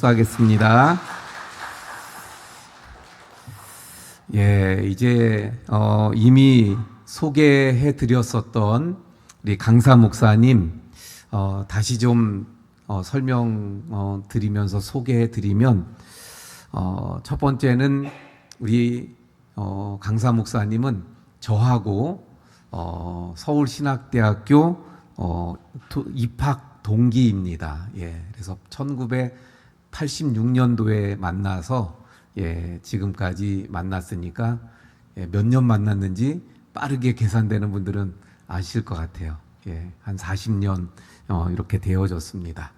축사하겠습니다. 이제 이미 소개해 드렸었던 우리 강사 목사님 다시 좀 설명 드리면서 소개해 드리면, 첫 번째는 우리 강사 목사님은 저하고 서울신학대학교 입학 동기입니다. 그래서 1986년도에 만나서 지금까지 만났으니까 몇 년 만났는지 빠르게 계산되는 분들은 아실 것 같아요. 한 40년 이렇게 되어졌습니다.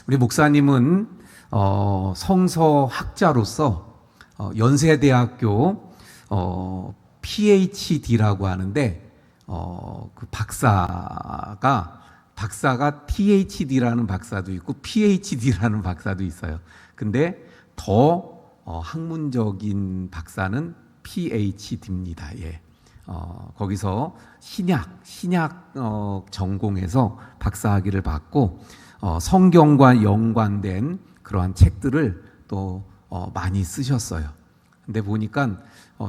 우리 목사님은 성서학자로서 연세대학교 PhD라고 하는데, 그 박사가 PhD라는 박사도 있고 PhD라는 박사도 있어요. 근데 더 학문적인 박사는 PhD입니다. 거기서 신약 전공에서 박사학위를 받고 성경과 연관된 그러한 책들을 또 많이 쓰셨어요. 근데 보니까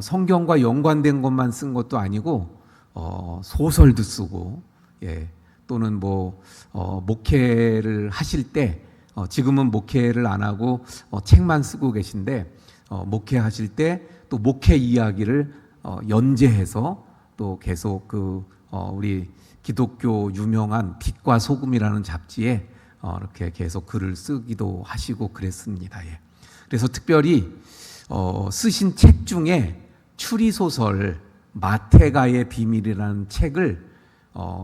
성경과 연관된 것만 쓴 것도 아니고 소설도 쓰고, 또는 목회를 하실 때, 지금은 목회를 안 하고 책만 쓰고 계신데, 목회하실 때 또 목회 이야기를 연재해서 또 계속 우리 기독교 유명한 빛과 소금이라는 잡지에 이렇게 계속 글을 쓰기도 하시고 그랬습니다. 그래서 특별히 쓰신 책 중에 추리소설 마태가의 비밀이라는 책을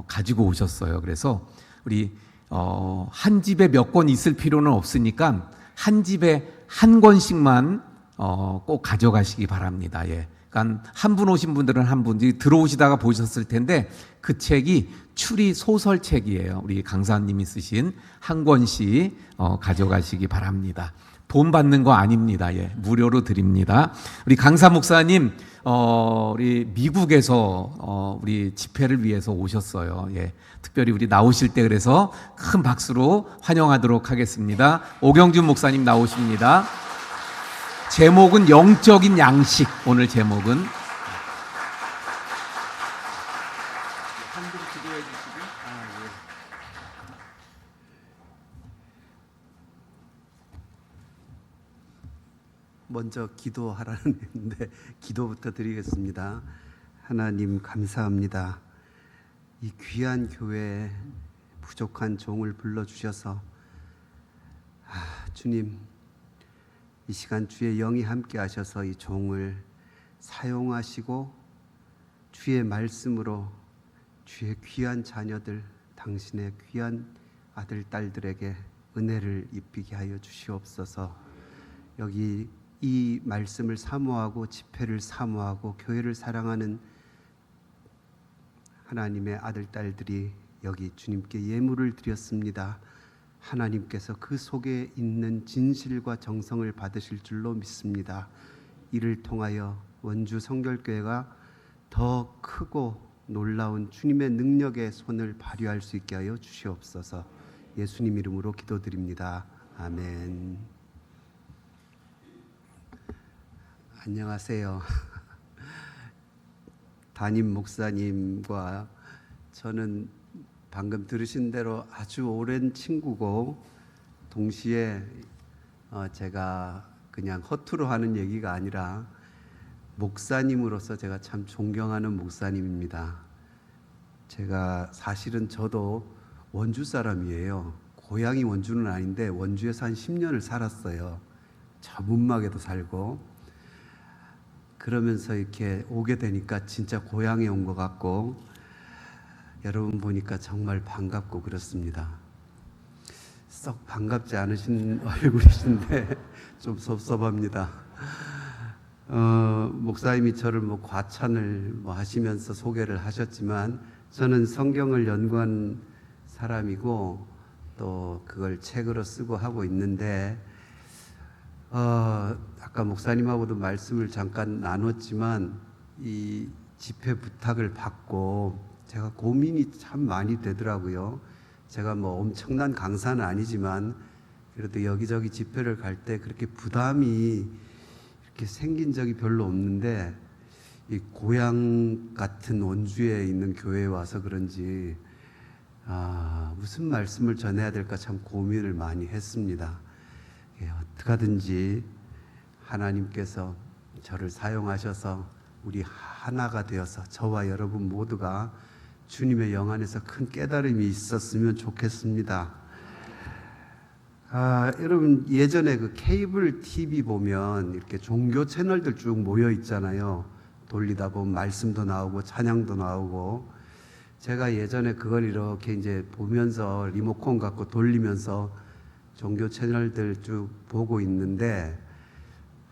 가지고 오셨어요. 그래서 우리 한 집에 몇 권 있을 필요는 없으니까 한 집에 한 권씩만 꼭 가져가시기 바랍니다. 그러니까 한 분 오신 분들은 한 분, 들어오시다가 보셨을 텐데 그 책이 추리 소설 책이에요. 우리 강사님이 쓰신 한 권씩 가져가시기 바랍니다. 돈 받는 거 아닙니다. 무료로 드립니다. 우리 강사 목사님 우리 미국에서 우리 집회를 위해서 오셨어요. 특별히 우리 나오실 때 그래서 큰 박수로 환영하도록 하겠습니다. 오경준 목사님 나오십니다. 제목은 영적인 양식. 오늘 제목은 먼저 기도하라는 했는데 기도부터 드리겠습니다. 하나님 감사합니다. 이 귀한 교회에 부족한 종을 불러주셔서 주님, 이 시간 주의 영이 함께 하셔서 이 종을 사용하시고 주의 말씀으로 주의 귀한 자녀들, 당신의 귀한 아들, 딸들에게 은혜를 입히게 하여 주시옵소서. 여기 이 말씀을 사모하고 집회를 사모하고 교회를 사랑하는 하나님의 아들, 딸들이 여기 주님께 예물을 드렸습니다. 하나님께서 그 속에 있는 진실과 정성을 받으실 줄로 믿습니다. 이를 통하여 원주 성결교회가 더 크고 놀라운 주님의 능력의 손을 발휘할 수 있게 하여 주시옵소서. 예수님 이름으로 기도드립니다. 아멘. 안녕하세요. 담임 목사님과 저는 방금 들으신 대로 아주 오랜 친구고, 동시에 제가 그냥 허투루 하는 얘기가 아니라 목사님으로서 제가 참 존경하는 목사님입니다. 제가 사실은 저도 원주 사람이에요. 고향이 원주는 아닌데 원주에서 한 10년을 살았어요. 저 문막에도 살고. 그러면서 이렇게 오게 되니까 진짜 고향에 온 것 같고, 여러분 보니까 정말 반갑고 그렇습니다. 썩 반갑지 않으신 얼굴이신데 좀 섭섭합니다. 목사님이 저를 과찬을 하시면서 소개를 하셨지만, 저는 성경을 연구한 사람이고 또 그걸 책으로 쓰고 하고 있는데, 아까 목사님하고도 말씀을 잠깐 나눴지만 이 집회 부탁을 받고 제가 고민이 참 많이 되더라고요. 제가 엄청난 강사는 아니지만 그래도 여기저기 집회를 갈 때 그렇게 부담이 이렇게 생긴 적이 별로 없는데 이 고향 같은 원주에 있는 교회에 와서 그런지 무슨 말씀을 전해야 될까 참 고민을 많이 했습니다. 어떻게 하든지 하나님께서 저를 사용하셔서 우리 하나가 되어서 저와 여러분 모두가 주님의 영 안에서 큰 깨달음이 있었으면 좋겠습니다. 여러분 예전에 그 케이블 TV 보면 이렇게 종교 채널들 쭉 모여 있잖아요. 돌리다 보면 말씀도 나오고 찬양도 나오고, 제가 예전에 그걸 이렇게 이제 보면서 리모컨 갖고 돌리면서 종교 채널들 쭉 보고 있는데,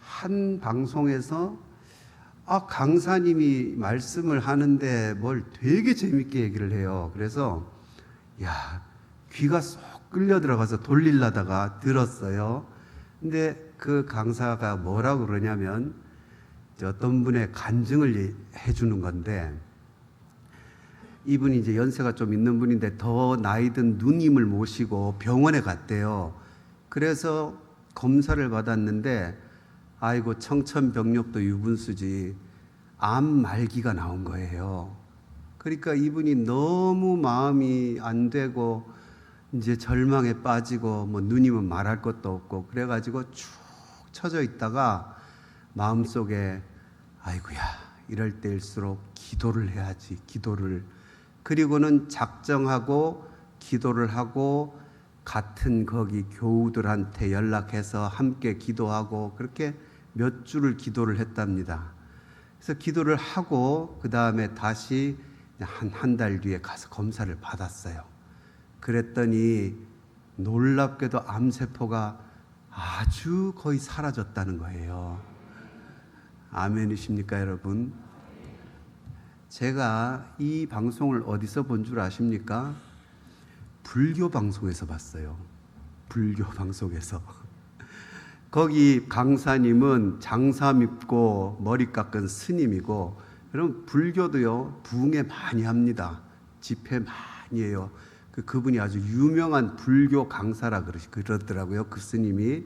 한 방송에서 강사님이 말씀을 하는데 뭘 되게 재밌게 얘기를 해요. 그래서 귀가 쏙 끌려 들어가서 돌리려다가 들었어요. 근데 그 강사가 뭐라고 그러냐면 어떤 분의 간증을 해주는 건데, 이분이 이제 연세가 좀 있는 분인데 더 나이 든 누님을 모시고 병원에 갔대요. 그래서 검사를 받았는데 아이고 청천벽력도 유분수지 암 말기가 나온 거예요. 그러니까 이분이 너무 마음이 안 되고 이제 절망에 빠지고 뭐 누님은 말할 것도 없고 그래가지고 쭉 처져 있다가 마음속에 아이고야 이럴 때일수록 기도를 해야지, 기도를. 그리고는 작정하고 기도를 하고 같은 거기 교우들한테 연락해서 함께 기도하고 그렇게 몇 주를 기도를 했답니다. 그래서 기도를 하고 그 다음에 다시 한 달 뒤에 가서 검사를 받았어요. 그랬더니 놀랍게도 암세포가 아주 거의 사라졌다는 거예요. 아멘이십니까 여러분? 제가 이 방송을 어디서 본 줄 아십니까? 불교 방송에서 봤어요. 불교 방송에서. 거기 강사님은 장사 밉고 머리 깎은 스님이고, 여러분 불교도요 부흥회 많이 합니다. 집회 많이 해요. 그분이 아주 유명한 불교 강사라 그러더라고요. 그 스님이.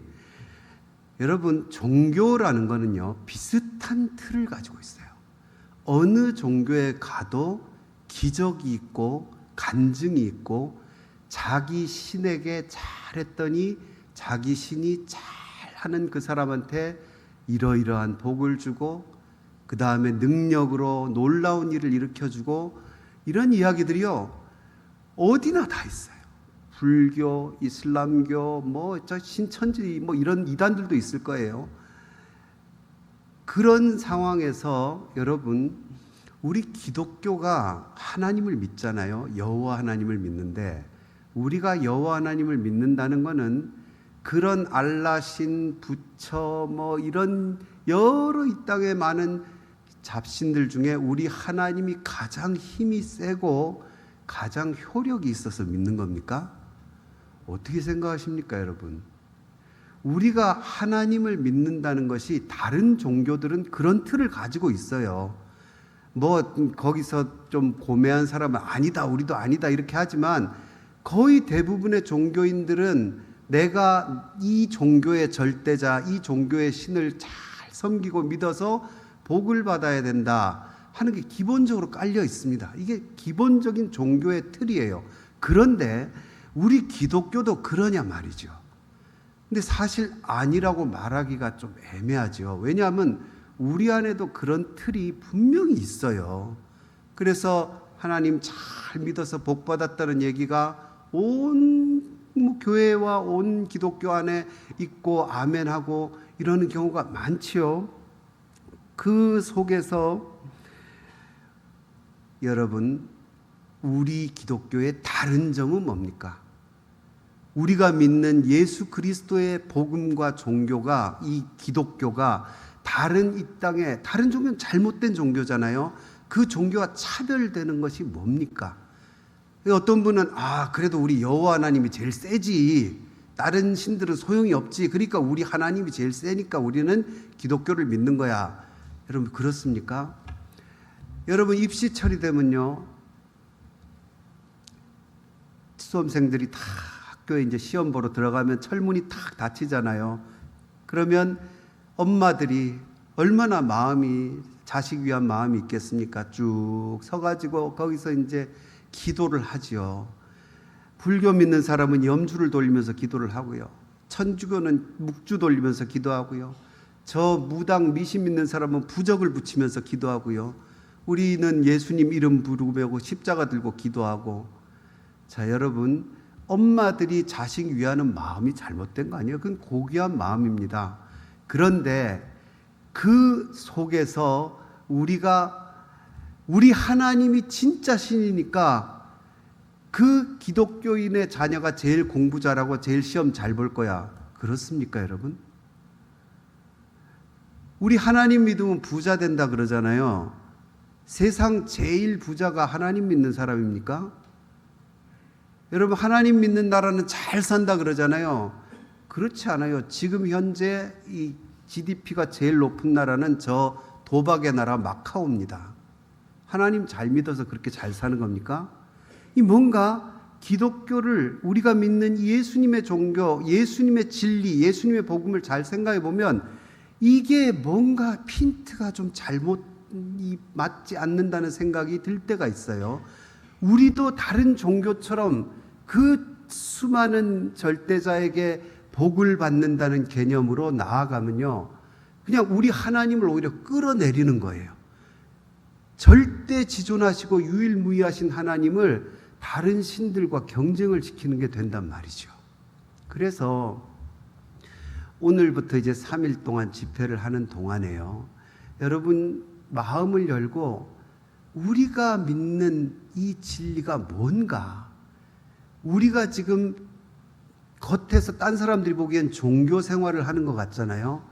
여러분 종교라는 거는요 비슷한 틀을 가지고 있어요. 어느 종교에 가도 기적이 있고 간증이 있고, 자기 신에게 잘했더니 자기 신이 잘하는 그 사람한테 이러이러한 복을 주고 그 다음에 능력으로 놀라운 일을 일으켜주고, 이런 이야기들이요 어디나 다 있어요. 불교, 이슬람교, 저 신천지 이런 이단들도 있을 거예요. 그런 상황에서 여러분 우리 기독교가 하나님을 믿잖아요. 여호와 하나님을 믿는데, 우리가 여호와 하나님을 믿는다는 것은 그런 알라신, 부처 이런 여러 이 땅에 많은 잡신들 중에 우리 하나님이 가장 힘이 세고 가장 효력이 있어서 믿는 겁니까? 어떻게 생각하십니까 여러분? 우리가 하나님을 믿는다는 것이, 다른 종교들은 그런 틀을 가지고 있어요. 거기서 좀 고매한 사람은 아니다, 우리도 아니다 이렇게 하지만, 거의 대부분의 종교인들은 내가 이 종교의 절대자, 이 종교의 신을 잘 섬기고 믿어서 복을 받아야 된다 하는 게 기본적으로 깔려 있습니다. 이게 기본적인 종교의 틀이에요. 그런데 우리 기독교도 그러냐 말이죠. 근데 사실 아니라고 말하기가 좀 애매하죠. 왜냐하면 우리 안에도 그런 틀이 분명히 있어요. 그래서 하나님 잘 믿어서 복 받았다는 얘기가 온 교회와 온 기독교 안에 있고 아멘하고 이러는 경우가 많지요. 그 속에서 여러분 우리 기독교의 다른 점은 뭡니까? 우리가 믿는 예수 그리스도의 복음과 종교가, 이 기독교가 다른 이 땅에 다른 종교는 잘못된 종교잖아요. 그 종교와 차별되는 것이 뭡니까? 어떤 분은 그래도 우리 여호와 하나님이 제일 세지, 다른 신들은 소용이 없지, 그러니까 우리 하나님이 제일 세니까 우리는 기독교를 믿는 거야. 여러분 그렇습니까? 여러분 입시철이 되면요 수험생들이 다 학교에 이제 시험 보러 들어가면 철문이 탁 닫히잖아요. 그러면 엄마들이 얼마나 마음이 자식 위한 마음이 있겠습니까? 쭉 서가지고 거기서 이제 기도를 하지요. 불교 믿는 사람은 염주를 돌리면서 기도를 하고요. 천주교는 묵주 돌리면서 기도하고요. 저 무당 미신 믿는 사람은 부적을 붙이면서 기도하고요. 우리는 예수님 이름 부르고 십자가 들고 기도하고. 자, 여러분, 엄마들이 자식 위하는 마음이 잘못된 거 아니에요? 그건 고귀한 마음입니다. 그런데 그 속에서 우리 하나님이 진짜 신이니까 그 기독교인의 자녀가 제일 공부 잘하고 제일 시험 잘 볼 거야. 그렇습니까, 여러분? 우리 하나님 믿으면 부자 된다 그러잖아요. 세상 제일 부자가 하나님 믿는 사람입니까? 여러분, 하나님 믿는 나라는 잘 산다 그러잖아요. 그렇지 않아요. 지금 현재 이 GDP가 제일 높은 나라는 저 도박의 나라 마카오입니다. 하나님 잘 믿어서 그렇게 잘 사는 겁니까? 이 뭔가 기독교를 우리가 믿는 예수님의 종교, 예수님의 진리, 예수님의 복음을 잘 생각해 보면 이게 뭔가 핀트가 좀 맞지 않는다는 생각이 들 때가 있어요. 우리도 다른 종교처럼 그 수많은 절대자에게 복을 받는다는 개념으로 나아가면요, 그냥 우리 하나님을 오히려 끌어내리는 거예요. 절대 지존하시고 유일무이하신 하나님을 다른 신들과 경쟁을 시키는 게 된단 말이죠. 그래서 오늘부터 이제 3일 동안 집회를 하는 동안에요, 여러분 마음을 열고 우리가 믿는 이 진리가 뭔가, 우리가 지금 겉에서 딴 사람들이 보기엔 종교 생활을 하는 것 같잖아요.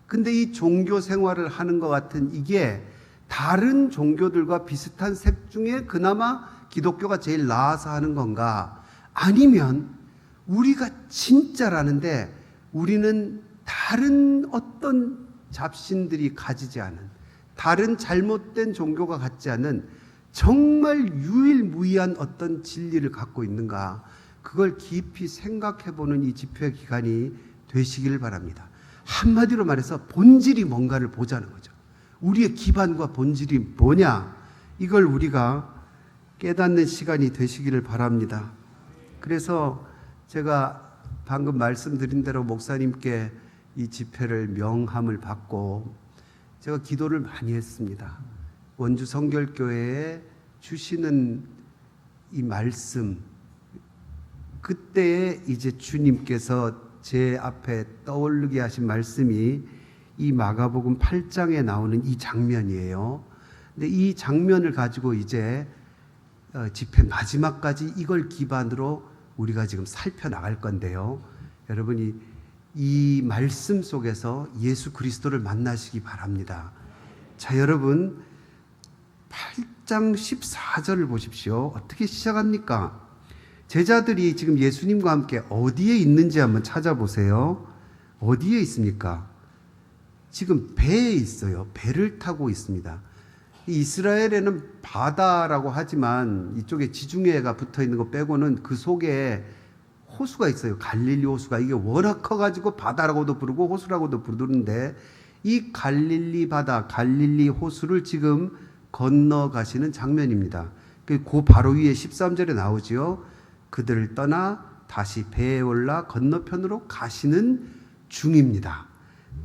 근데 이 종교 생활을 하는 것 같은 이게 다른 종교들과 비슷한 색 중에 그나마 기독교가 제일 나아서 하는 건가? 아니면 우리가 진짜라는데 우리는 다른 어떤 잡신들이 가지지 않은, 다른 잘못된 종교가 갖지 않은 정말 유일무이한 어떤 진리를 갖고 있는가? 그걸 깊이 생각해보는 이 집회 기간이 되시길 바랍니다. 한마디로 말해서 본질이 뭔가를 보자는 거죠. 우리의 기반과 본질이 뭐냐? 이걸 우리가 깨닫는 시간이 되시기를 바랍니다. 그래서 제가 방금 말씀드린 대로 목사님께 이 집회를 명함을 받고 제가 기도를 많이 했습니다. 원주 성결교회에 주시는 이 말씀, 그때에 이제 주님께서 제 앞에 떠오르게 하신 말씀이 이 마가복음 8장에 나오는 이 장면이에요. 근데 이 장면을 가지고 이제 집회 마지막까지 이걸 기반으로 우리가 지금 살펴나갈 건데요. 여러분이 이 말씀 속에서 예수 그리스도를 만나시기 바랍니다. 자, 여러분 8장 14절을 보십시오. 어떻게 시작합니까? 제자들이 지금 예수님과 함께 어디에 있는지 한번 찾아보세요. 어디에 있습니까? 지금 배에 있어요. 배를 타고 있습니다. 이스라엘에는 바다라고 하지만 이쪽에 지중해가 붙어 있는 거 빼고는 그 속에 호수가 있어요. 갈릴리 호수가. 이게 워낙 커가지고 바다라고도 부르고 호수라고도 부르는데 이 갈릴리 바다, 갈릴리 호수를 지금 건너가시는 장면입니다. 그 바로 위에 13절에 나오지요. 그들을 떠나 다시 배에 올라 건너편으로 가시는 중입니다.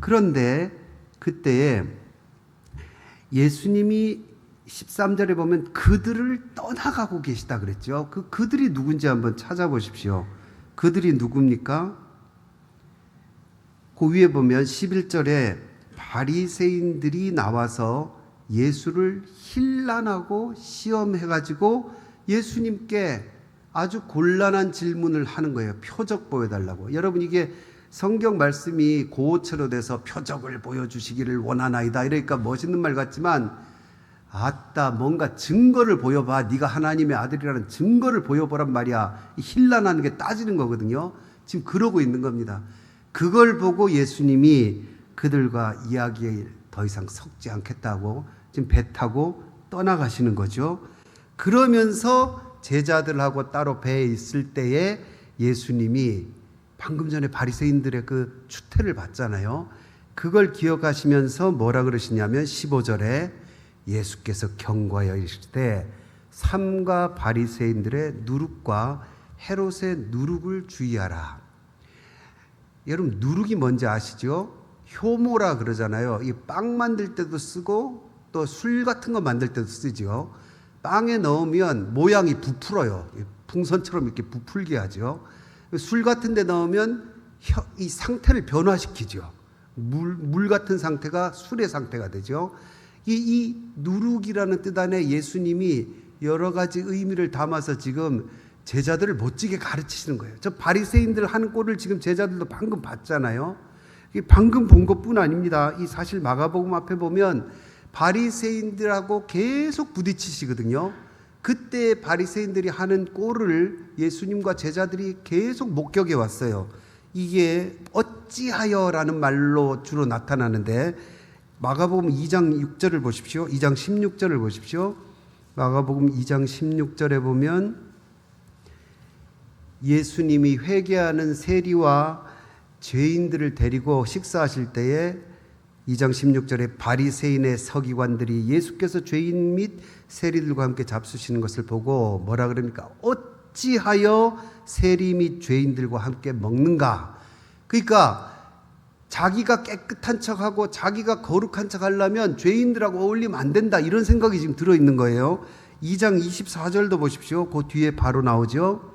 그런데 그때에 예수님이 13절에 보면 그들을 떠나가고 계시다 그랬죠. 그들이 누군지 한번 찾아보십시오. 그들이 누굽니까? 그 위에 보면 11절에 바리새인들이 나와서 예수를 힐난하고 시험해가지고 예수님께 아주 곤란한 질문을 하는 거예요. 표적 보여달라고. 여러분, 이게 성경 말씀이 고어체로 돼서 표적을 보여주시기를 원하나이다 이러니까 멋있는 말 같지만, 아따 뭔가 증거를 보여봐. 네가 하나님의 아들이라는 증거를 보여보란 말이야. 힐난하는 게 따지는 거거든요. 지금 그러고 있는 겁니다. 그걸 보고 예수님이 그들과 이야기에 더 이상 섞지 않겠다고 지금 배 타고 떠나가시는 거죠. 그러면서 제자들하고 따로 배에 있을 때에 예수님이 방금 전에 바리새인들의 그 추태를 봤잖아요. 그걸 기억하시면서 뭐라 그러시냐면 15절에 예수께서 경고하여 이르시되 삼가 바리새인들의 누룩과 헤롯의 누룩을 주의하라. 여러분 누룩이 뭔지 아시죠? 효모라 그러잖아요. 이 빵 만들 때도 쓰고 또 술 같은 거 만들 때도 쓰죠. 빵에 넣으면 모양이 부풀어요. 풍선처럼 이렇게 부풀게 하죠. 술 같은 데 넣으면 이 상태를 변화시키죠. 물 같은 상태가 술의 상태가 되죠. 이 누룩이라는 뜻 안에 예수님이 여러 가지 의미를 담아서 지금 제자들을 멋지게 가르치시는 거예요. 저 바리새인들 하는 꼴을 지금 제자들도 방금 봤잖아요. 방금 본 것뿐 아닙니다. 이 사실 마가복음 앞에 보면 바리새인들하고 계속 부딪히시거든요. 그때 바리새인들이 하는 꼴을 예수님과 제자들이 계속 목격해 왔어요. 이게 어찌하여라는 말로 주로 나타나는데 마가복음 2장 6절을 보십시오. 2장 16절을 보십시오. 마가복음 2장 16절에 보면 예수님이 회개하는 세리와 죄인들을 데리고 식사하실 때에 2장 16절에 바리새인의 서기관들이 예수께서 죄인 및 세리들과 함께 잡수시는 것을 보고 뭐라 그럽니까? 어찌하여 세리 및 죄인들과 함께 먹는가? 그러니까 자기가 깨끗한 척하고 자기가 거룩한 척 하려면 죄인들하고 어울리면 안 된다, 이런 생각이 지금 들어있는 거예요. 2장 24절도 보십시오. 그 뒤에 바로 나오죠.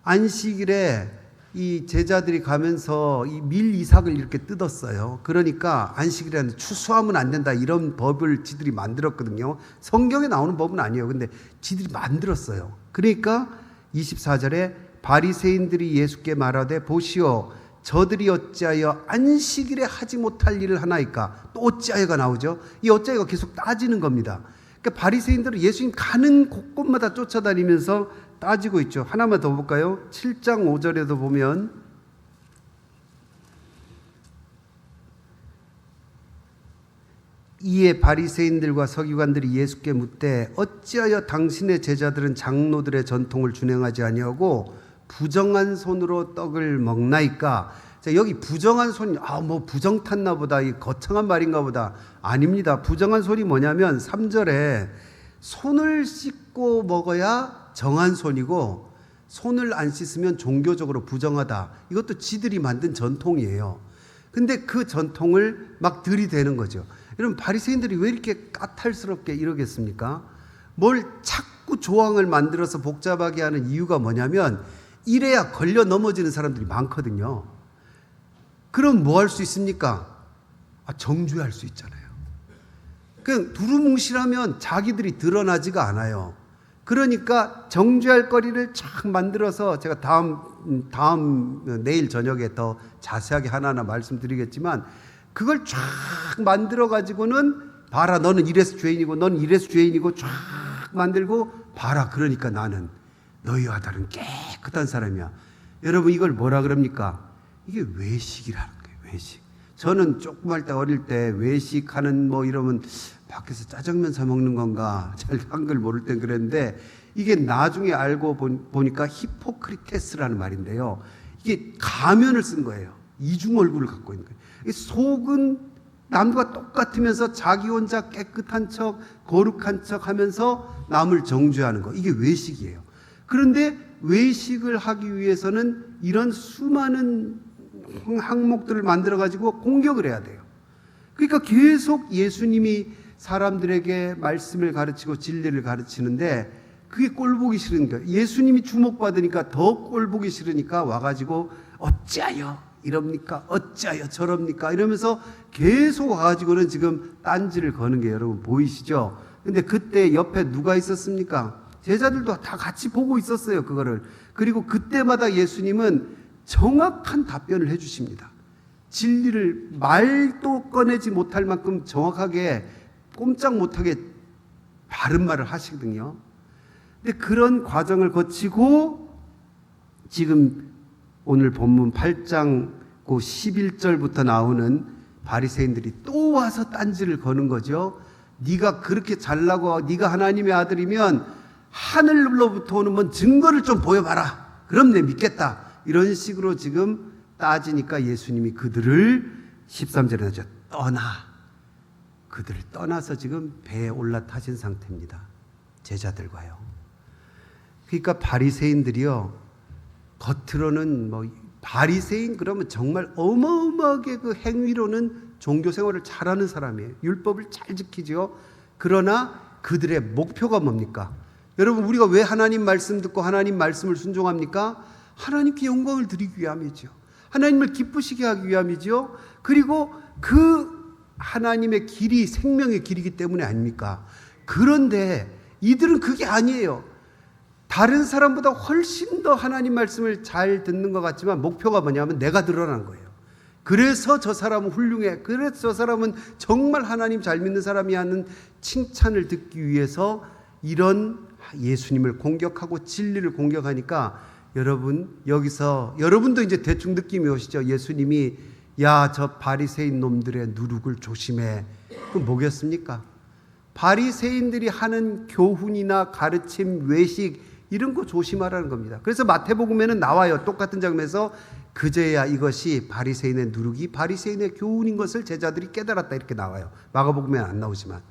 안식일에 이 제자들이 가면서 이 밀 이삭을 이렇게 뜯었어요. 그러니까 안식일에는 추수하면 안 된다, 이런 법을 지들이 만들었거든요. 성경에 나오는 법은 아니에요. 근데 지들이 만들었어요. 그러니까 24절에 바리새인들이 예수께 말하되 보시오, 저들이 어찌하여 안식일에 하지 못할 일을 하나이까? 또 어찌하여가 나오죠. 이 어찌하여가 계속 따지는 겁니다. 그러니까 바리새인들은 예수님 가는 곳곳마다 쫓아다니면서 따지고 있죠. 하나만 더 볼까요? 7장 5절에도 보면 이에 바리새인들과 서기관들이 예수께 묻되 어찌하여 당신의 제자들은 장로들의 전통을 준행하지 아니하고 부정한 손으로 떡을 먹나이까? 자, 여기 부정한 손이 뭐 부정 탔나 보다, 이 거창한 말인가 보다. 아닙니다. 부정한 손이 뭐냐면 3절에 손을 씻고 먹어야 정한 손이고 손을 안 씻으면 종교적으로 부정하다. 이것도 지들이 만든 전통이에요. 근데 그 전통을 막 들이대는 거죠. 여러분 바리새인들이 왜 이렇게 까탈스럽게 이러겠습니까? 뭘 자꾸 조항을 만들어서 복잡하게 하는 이유가 뭐냐면 이래야 걸려 넘어지는 사람들이 많거든요. 그럼 뭐 할 수 있습니까? 정죄할 수 있잖아요. 그냥 두루뭉실하면 자기들이 드러나지가 않아요. 그러니까 정죄할 거리를 쫙 만들어서 제가 다음 내일 저녁에 더 자세하게 하나하나 말씀드리겠지만 그걸 쫙 만들어 가지고는 봐라, 너는 이래서 죄인이고 너는 이래서 죄인이고 쫙 만들고 봐라, 그러니까 나는 너희와 다른 깨끗한 사람이야. 여러분 이걸 뭐라 그럽니까? 이게 외식이라는 거예요. 외식. 저는 조금 할 때 어릴 때 외식하는 뭐 이러면 밖에서 짜장면 사 먹는 건가 잘 한글 모를 땐 그랬는데 이게 나중에 알고 보니까 히포크리테스라는 말인데요. 이게 가면을 쓴 거예요. 이중 얼굴을 갖고 있는 거예요. 속은 남과 똑같으면서 자기 혼자 깨끗한 척 거룩한 척 하면서 남을 정죄하는 거, 이게 외식이에요. 그런데 외식을 하기 위해서는 이런 수많은 항목들을 만들어 가지고 공격을 해야 돼요. 그러니까 계속 예수님이 사람들에게 말씀을 가르치고 진리를 가르치는데 그게 꼴보기 싫은 거예요. 예수님이 주목받으니까 더 꼴보기 싫으니까 와가지고 어찌하여 이럽니까? 어찌하여 저럽니까? 이러면서 계속 와가지고는 지금 딴지를 거는 게 여러분 보이시죠? 근데 그때 옆에 누가 있었습니까? 제자들도 다 같이 보고 있었어요, 그거를. 그리고 그때마다 예수님은 정확한 답변을 해주십니다. 진리를 말도 꺼내지 못할 만큼 정확하게 꼼짝 못하게 바른 말을 하시거든요. 근데 그런 과정을 거치고 지금 오늘 본문 8장 11절부터 나오는 바리새인들이 또 와서 딴지를 거는 거죠. 네가 그렇게 잘나고 네가 하나님의 아들이면 하늘로부터 오는 뭔 증거를 좀 보여봐라. 그럼 내 믿겠다. 이런 식으로 지금 따지니까 예수님이 그들을 13절에 나죠. 그들을 떠나서 지금 배에 올라타신 상태입니다. 제자들과요. 그러니까 바리새인들이요, 겉으로는 바리새인 그러면 정말 어마어마하게 그 행위로는 종교 생활을 잘하는 사람이에요. 율법을 잘 지키죠. 그러나 그들의 목표가 뭡니까? 여러분, 우리가 왜 하나님 말씀 듣고 하나님 말씀을 순종합니까? 하나님께 영광을 드리기 위함이죠. 하나님을 기쁘시게 하기 위함이죠. 그리고 그 하나님의 길이 생명의 길이기 때문에 아닙니까? 그런데 이들은 그게 아니에요. 다른 사람보다 훨씬 더 하나님 말씀을 잘 듣는 것 같지만 목표가 뭐냐면 내가 드러난 거예요. 그래서 저 사람은 훌륭해. 그래서 저 사람은 정말 하나님 잘 믿는 사람이 하는 칭찬을 듣기 위해서 이런 예수님을 공격하고 진리를 공격하니까 여러분, 여기서 여러분도 이제 대충 느낌이 오시죠? 예수님이 야, 저 바리새인 놈들의 누룩을 조심해. 그건 뭐겠습니까? 바리새인들이 하는 교훈이나 가르침, 외식 이런 거 조심하라는 겁니다. 그래서 마태복음에는 나와요. 똑같은 장면에서 그제야 이것이 바리새인의 누룩이 바리새인의 교훈인 것을 제자들이 깨달았다 이렇게 나와요. 마가복음에는 안 나오지만.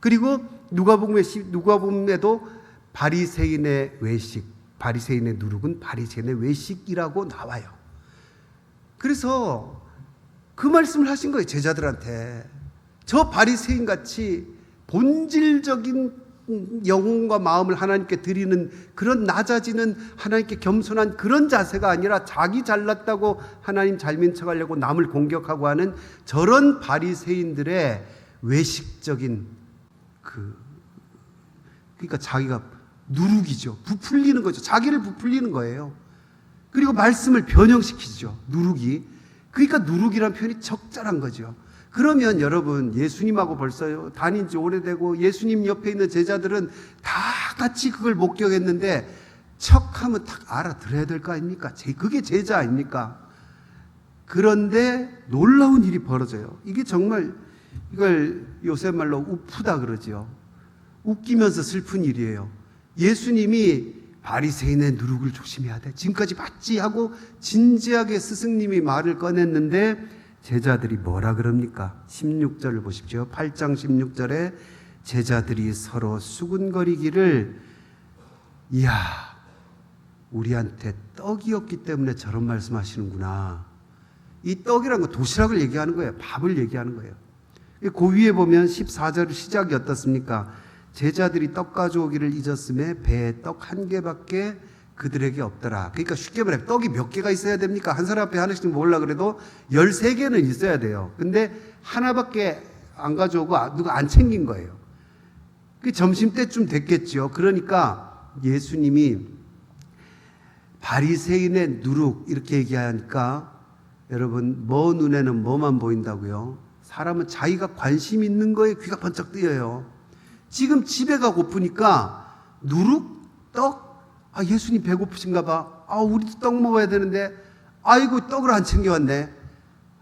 그리고 누가복음에도 바리새인의 외식, 바리새인의 누룩은 바리새인의 외식이라고 나와요. 그래서 그 말씀을 하신 거예요. 제자들한테. 저 바리새인 같이 본질적인 영혼과 마음을 하나님께 드리는 그런 낮아지는 하나님께 겸손한 그런 자세가 아니라 자기 잘났다고 하나님 잘 믿는 척하려고 남을 공격하고 하는 저런 바리새인들의 외식적인 그러니까 자기가 누룩이죠. 부풀리는 거죠. 자기를 부풀리는 거예요. 그리고 말씀을 변형시키죠. 누룩이. 그러니까 누룩이라는 표현이 적절한 거죠. 그러면 여러분, 예수님하고 벌써 다닌 지 오래되고 예수님 옆에 있는 제자들은 다 같이 그걸 목격했는데 척하면 딱 알아들어야 될 거 아닙니까? 그게 제자 아닙니까? 그런데 놀라운 일이 벌어져요. 이게 정말 이걸 요새 말로 우프다 그러죠. 웃기면서 슬픈 일이에요. 예수님이 바리새인의 누룩을 조심해야 돼. 지금까지 봤지 하고 진지하게 스승님이 말을 꺼냈는데 제자들이 뭐라 그럽니까? 16절을 보십시오. 8장 16절에 제자들이 서로 수군거리기를 이야, 우리한테 떡이 없기 때문에 저런 말씀하시는구나. 이 떡이라는 건 도시락을 얘기하는 거예요. 밥을 얘기하는 거예요. 그 위에 보면 14절 시작이 어떻습니까? 제자들이 떡 가져오기를 잊었음에 배에 떡 한 개밖에 그들에게 없더라. 그러니까 쉽게 말해 떡이 몇 개가 있어야 됩니까? 한 사람 앞에 하나씩 먹으려 그래도 13개는 있어야 돼요. 근데 하나밖에 안 가져오고 누가 안 챙긴 거예요. 그 점심때쯤 됐겠죠. 그러니까 예수님이 바리새인의 누룩 이렇게 얘기하니까 여러분, 뭐 눈에는 뭐만 보인다고요? 사람은 자기가 관심 있는 거에 귀가 번쩍 뜨여요. 지금 집에가 고프니까 누룩, 떡, 예수님 배고프신가 봐. 우리도 떡 먹어야 되는데, 아이고, 떡을 안 챙겨왔네.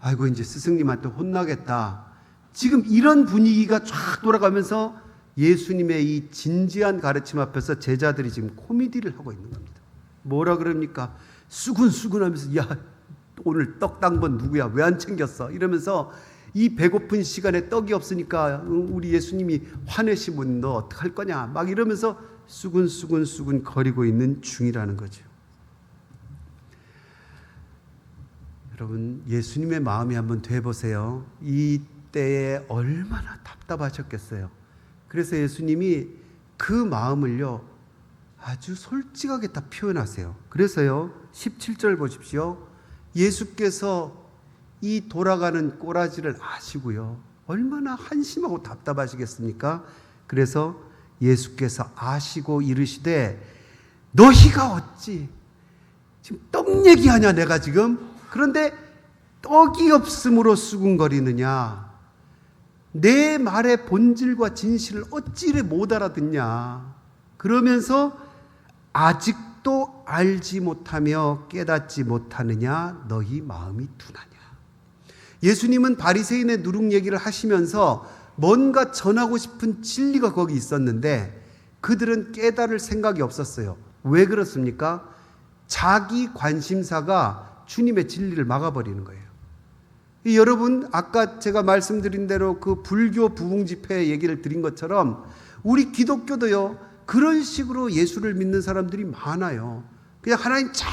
아이고, 이제 스승님한테 혼나겠다. 지금 이런 분위기가 쫙 돌아가면서 예수님의 이 진지한 가르침 앞에서 제자들이 지금 코미디를 하고 있는 겁니다. 뭐라 그럽니까? 수근수근 하면서, 야, 오늘 떡 딴 건 누구야? 왜 안 챙겼어? 이러면서 이 배고픈 시간에 떡이 없으니까 우리 예수님이 화내시면 너 어떡할 거냐? 막 이러면서 수근수근 거리고 있는 중이라는 거죠. 여러분, 예수님의 마음이 한번 돼보세요. 이 때에 얼마나 답답하셨겠어요. 그래서 예수님이 그 마음을요, 아주 솔직하게 다 표현하세요. 그래서요, 17절 보십시오. 예수께서 이 돌아가는 꼬라지를 아시고요, 얼마나 한심하고 답답하시겠습니까? 그래서 예수께서 아시고 이르시되 너희가 어찌 지금 떡 얘기하냐 내가 지금? 그런데 떡이 없음으로 수군거리느냐? 내 말의 본질과 진실을 어찌 못 알아듣냐? 그러면서 아직도 알지 못하며 깨닫지 못하느냐? 너희 마음이 둔하냐? 예수님은 바리새인의 누룩 얘기를 하시면서 뭔가 전하고 싶은 진리가 거기 있었는데 그들은 깨달을 생각이 없었어요. 왜 그렇습니까? 자기 관심사가 주님의 진리를 막아버리는 거예요. 여러분, 아까 제가 말씀드린 대로 그 불교 부흥 집회 얘기를 드린 것처럼 우리 기독교도요, 그런 식으로 예수를 믿는 사람들이 많아요. 그냥 하나님 잘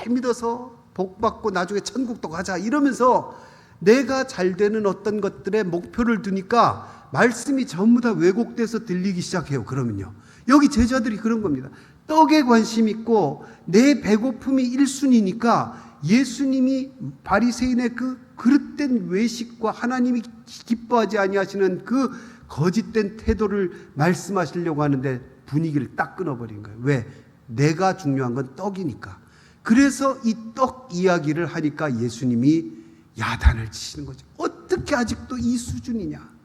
믿어서 복 받고 나중에 천국도 가자 이러면서 내가 잘 되는 어떤 것들의 목표를 두니까 말씀이 전부 다 왜곡돼서 들리기 시작해요. 그러면요, 여기 제자들이 그런 겁니다. 떡에 관심 있고 내 배고픔이 1순위니까 예수님이 바리새인의 그 그릇된 외식과 하나님이 기뻐하지 아니하시는 그 거짓된 태도를 말씀하시려고 하는데 분위기를 딱 끊어버린 거예요. 왜? 내가 중요한 건 떡이니까. 그래서 이 떡 이야기를 하니까 예수님이 야단을 치시는 거죠. 어떻게 아직도 이 수준이냐?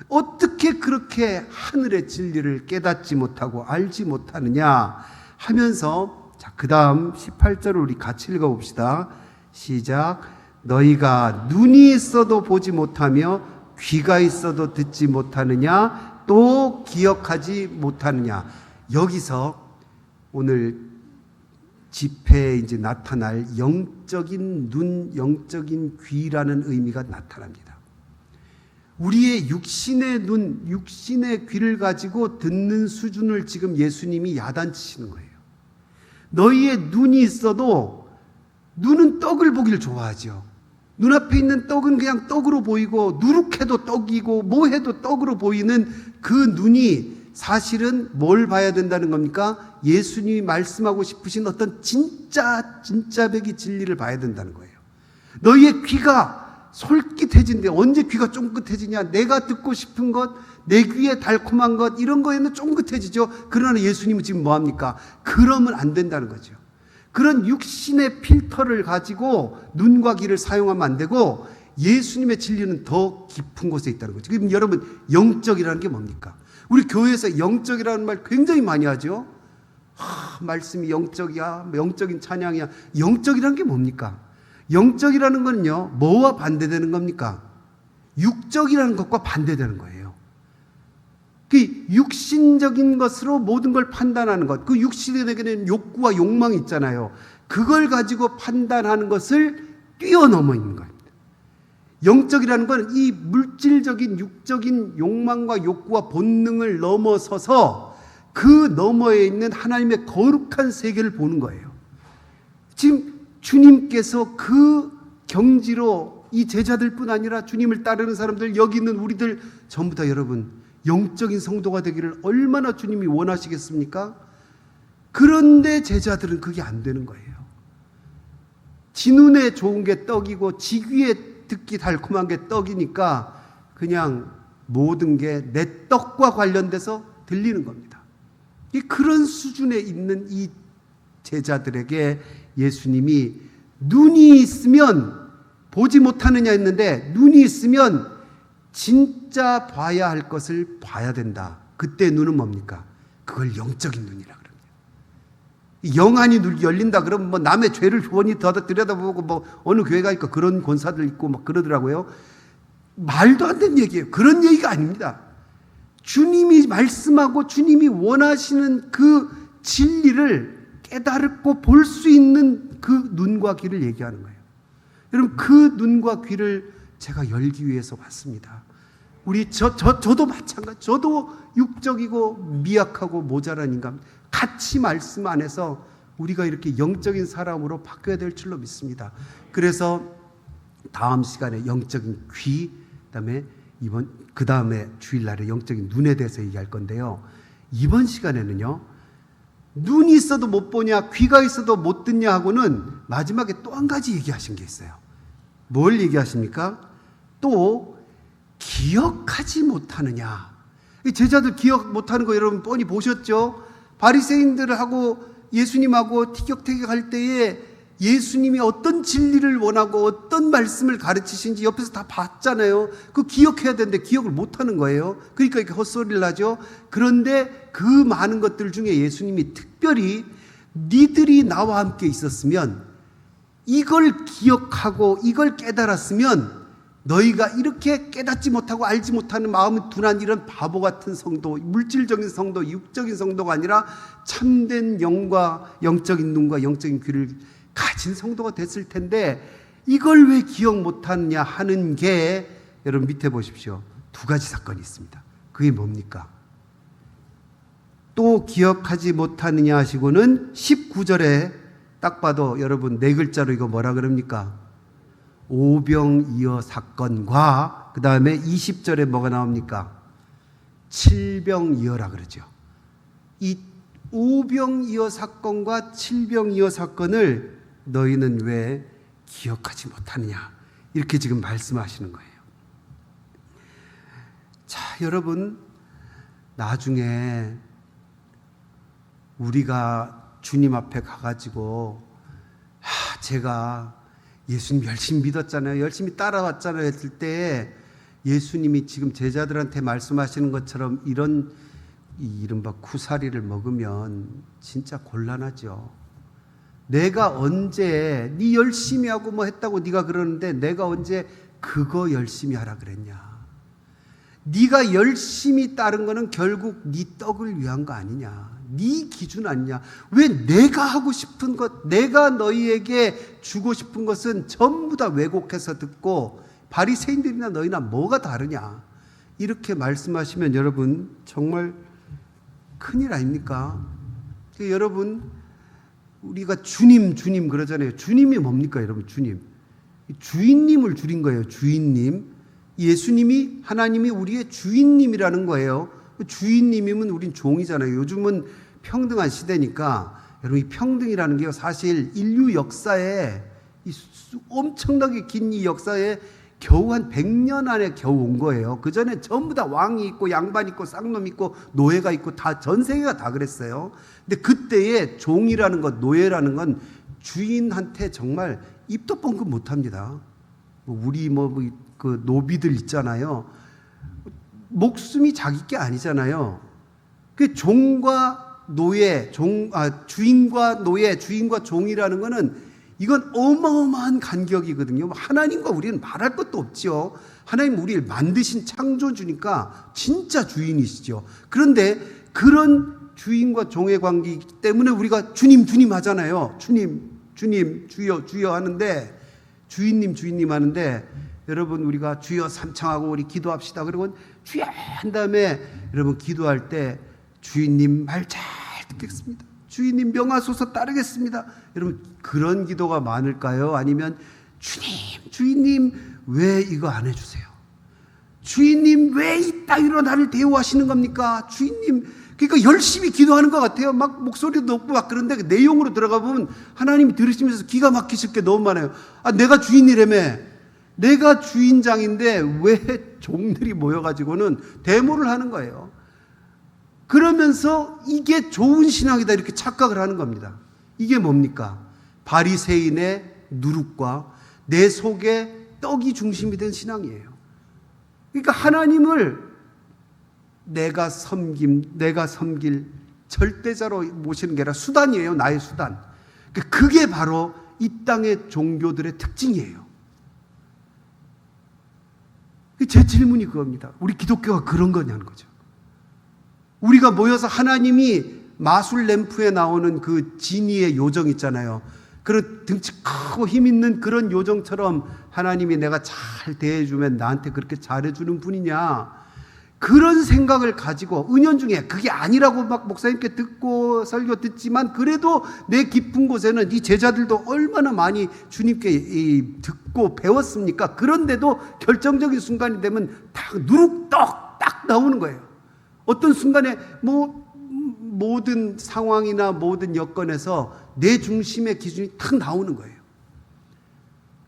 어떻게 그렇게 하늘의 진리를 깨닫지 못하고 알지 못하느냐 하면서, 자, 그 다음 18절을 우리 같이 읽어봅시다. 시작. 너희가 눈이 있어도 보지 못하며 귀가 있어도 듣지 못하느냐, 또 기억하지 못하느냐. 여기서 오늘 집회에 이제 나타날 영적인 눈, 영적인 귀라는 의미가 나타납니다. 우리의 육신의 눈, 육신의 귀를 가지고 듣는 수준을 지금 예수님이 야단치시는 거예요. 너희의 눈이 있어도, 눈은 떡을 보기를 좋아하죠. 눈앞에 있는 떡은 그냥 떡으로 보이고, 누룩해도 떡이고 뭐 해도 떡으로 보이는 그 눈이 사실은 뭘 봐야 된다는 겁니까? 예수님이 말씀하고 싶으신 어떤 진짜백이 진리를 봐야 된다는 거예요. 너희의 귀가 솔깃해진대. 언제 귀가 쫑긋해지냐? 내가 듣고 싶은 것, 내 귀에 달콤한 것, 이런 거에는 쫑긋해지죠. 그러나 예수님은 지금 뭐합니까? 그러면 안 된다는 거죠. 그런 육신의 필터를 가지고 눈과 귀를 사용하면 안 되고, 예수님의 진리는 더 깊은 곳에 있다는 거죠. 그럼 여러분, 영적이라는 게 뭡니까? 우리 교회에서 영적이라는 말 굉장히 많이 하죠. 말씀이 영적이야, 영적인 찬양이야. 영적이라는 게 뭡니까? 영적이라는 거는요, 뭐와 반대되는 겁니까? 육적이라는 것과 반대되는 거예요. 그 육신적인 것으로 모든 걸 판단하는 것, 그 육신에게는 욕구와 욕망이 있잖아요. 그걸 가지고 판단하는 것을 뛰어넘어 있는 거예요. 영적이라는 건 이 물질적인 육적인 욕망과 욕구와 본능을 넘어서서 그 너머에 있는 하나님의 거룩한 세계를 보는 거예요. 지금 주님께서 그 경지로 이 제자들뿐 아니라 주님을 따르는 사람들, 여기 있는 우리들 전부 다 여러분 영적인 성도가 되기를 얼마나 주님이 원하시겠습니까? 그런데 제자들은 그게 안 되는 거예요. 지 눈에 좋은 게 떡이고 지 귀에 듣기 달콤한 게 떡이니까 그냥 모든 게 내 떡과 관련돼서 들리는 겁니다. 그런 수준에 있는 이 제자들에게 예수님이 눈이 있으면 보지 못하느냐 했는데, 눈이 있으면 진짜 봐야 할 것을 봐야 된다. 그때 눈은 뭡니까? 그걸 영적인 눈이라 그럽니다. 영안이 열린다 그러면 뭐 남의 죄를 훤히 들여다보고 뭐 어느 교회가 있고 그런 권사들 있고 막 그러더라고요. 말도 안 되는 얘기예요. 그런 얘기가 아닙니다. 주님이 말씀하고 주님이 원하시는 그 진리를 깨달고 볼 수 있는 그 눈과 귀를 얘기하는 거예요. 여러분, 그 눈과 귀를 제가 열기 위해서 왔습니다. 저도 마찬가지. 저도 육적이고 미약하고 모자란 인간. 같이 말씀 안에서 우리가 이렇게 영적인 사람으로 바뀌어야 될 줄로 믿습니다. 그래서 다음 시간에 영적인 귀, 그 다음에 주일날에 영적인 눈에 대해서 얘기할 건데요. 이번 시간에는요, 눈이 있어도 못 보냐, 귀가 있어도 못 듣냐 하고는 마지막에 또 한 가지 얘기하신 게 있어요. 뭘 얘기하십니까? 또 기억하지 못하느냐. 제자들 기억 못하는 거 여러분 뻔히 보셨죠? 바리새인들하고 예수님하고 티격태격할 때에 예수님이 어떤 진리를 원하고 어떤 말씀을 가르치신지 옆에서 다 봤잖아요. 그 기억해야 되는데 기억을 못하는 거예요. 그러니까 이렇게 헛소리를 하죠. 그런데 그 많은 것들 중에 예수님이 특별히 니들이 나와 함께 있었으면, 이걸 기억하고 이걸 깨달았으면 너희가 이렇게 깨닫지 못하고 알지 못하는 마음이 둔한 이런 바보 같은 성도, 물질적인 성도, 육적인 성도가 아니라 참된 영과 영적인 눈과 영적인 귀를 가진 성도가 됐을 텐데 이걸 왜 기억 못하느냐 하는 게 여러분 밑에 보십시오. 두 가지 사건이 있습니다. 그게 뭡니까? 또 기억하지 못하느냐 하시고는 19절에 딱 봐도 여러분 네 글자로 이거 뭐라 그럽니까? 오병이어 사건과 그 다음에 20절에 뭐가 나옵니까? 칠병이어라 그러죠. 이 오병이어 사건과 칠병이어 사건을 너희는 왜 기억하지 못하느냐 이렇게 지금 말씀하시는 거예요. 자, 여러분 나중에 우리가 주님 앞에 가가지고 제가 예수님 열심히 믿었잖아요. 열심히 따라왔잖아요. 했을 때 예수님이 지금 제자들한테 말씀하시는 것처럼 이런 이른바 쿠사리를 먹으면 진짜 곤란하죠. 내가 언제 네 열심히 하고 뭐 했다고 네가 그러는데 내가 언제 그거 열심히 하라 그랬냐. 네가 열심히 따른 거는 결국 네 떡을 위한 거 아니냐. 네 기준 아니냐. 왜 내가 하고 싶은 것, 내가 너희에게 주고 싶은 것은 전부 다 왜곡해서 듣고 바리새인들이나 너희나 뭐가 다르냐. 이렇게 말씀하시면 여러분 정말 큰일 아닙니까? 여러분 우리가 주님 그러잖아요. 주님이 뭡니까 여러분? 주인님을 줄인 거예요. 주인님. 예수님이 하나님이 우리의 주인님이라는 거예요. 주인님이면 우린 종이잖아요. 요즘은 평등한 시대니까 여러분 이 평등이라는 게 사실 인류 역사에 엄청나게 긴 이 역사에 겨우 한 100년 안에 겨우 온 거예요. 그 전에 전부 다 왕이 있고 양반 있고 쌍놈 있고 노예가 있고 다 전 세계가 다 그랬어요. 근데 그때의 종이라는 것, 노예라는 건 주인한테 정말 입도 뻥끗 못합니다. 우리 그 노비들 있잖아요. 목숨이 자기 게 아니잖아요. 그 종과 노예, 주인과 노예, 주인과 종이라는 거는 이건 어마어마한 간격이거든요. 하나님과 우리는 말할 것도 없죠. 하나님 우리를 만드신 창조주니까 진짜 주인이시죠. 그런데 그런 주인과 종의 관계이기 때문에 우리가 주님 하잖아요. 주님, 주여 하는데 주인님 하는데 여러분 우리가 주여 삼창하고 우리 기도합시다. 그리고 주여 한 다음에 여러분 기도할 때 주인님 말 잘 듣겠습니다. 주인님 명하소서 따르겠습니다. 여러분 그런 기도가 많을까요? 아니면 주인님 왜 이거 안 해주세요? 주인님 왜 이 따위로 나를 대우하시는 겁니까? 주인님 그러니까 열심히 기도하는 것 같아요. 막 목소리도 높고 막 그런데 그 내용으로 들어가 보면 하나님이 들으시면서 기가 막히실 게 너무 많아요. 내가 주인이라며. 내가 주인장인데 왜 종들이 모여가지고는 데모를 하는 거예요. 그러면서 이게 좋은 신앙이다 이렇게 착각을 하는 겁니다. 이게 뭡니까? 바리새인의 누룩과 내 속에 떡이 중심이 된 신앙이에요. 그러니까 하나님을 내가 섬길 절대자로 모시는 게 아니라 수단이에요. 나의 수단. 그게 바로 이 땅의 종교들의 특징이에요. 제 질문이 그겁니다. 우리 기독교가 그런 거냐는 거죠. 우리가 모여서 하나님이 마술 램프에 나오는 그 지니의 요정 있잖아요. 그런 등치 크고 힘 있는 그런 요정처럼 하나님이 내가 잘 대해주면 나한테 그렇게 잘해주는 분이냐. 그런 생각을 가지고 은연중에 그게 아니라고 막 목사님께 듣고 설교 듣지만 그래도 내 깊은 곳에는 이 제자들도 얼마나 많이 주님께 듣고 배웠습니까? 그런데도 결정적인 순간이 되면 딱 누룩떡 딱 나오는 거예요. 어떤 순간에 모든 상황이나 모든 여건에서 내 중심의 기준이 탁 나오는 거예요.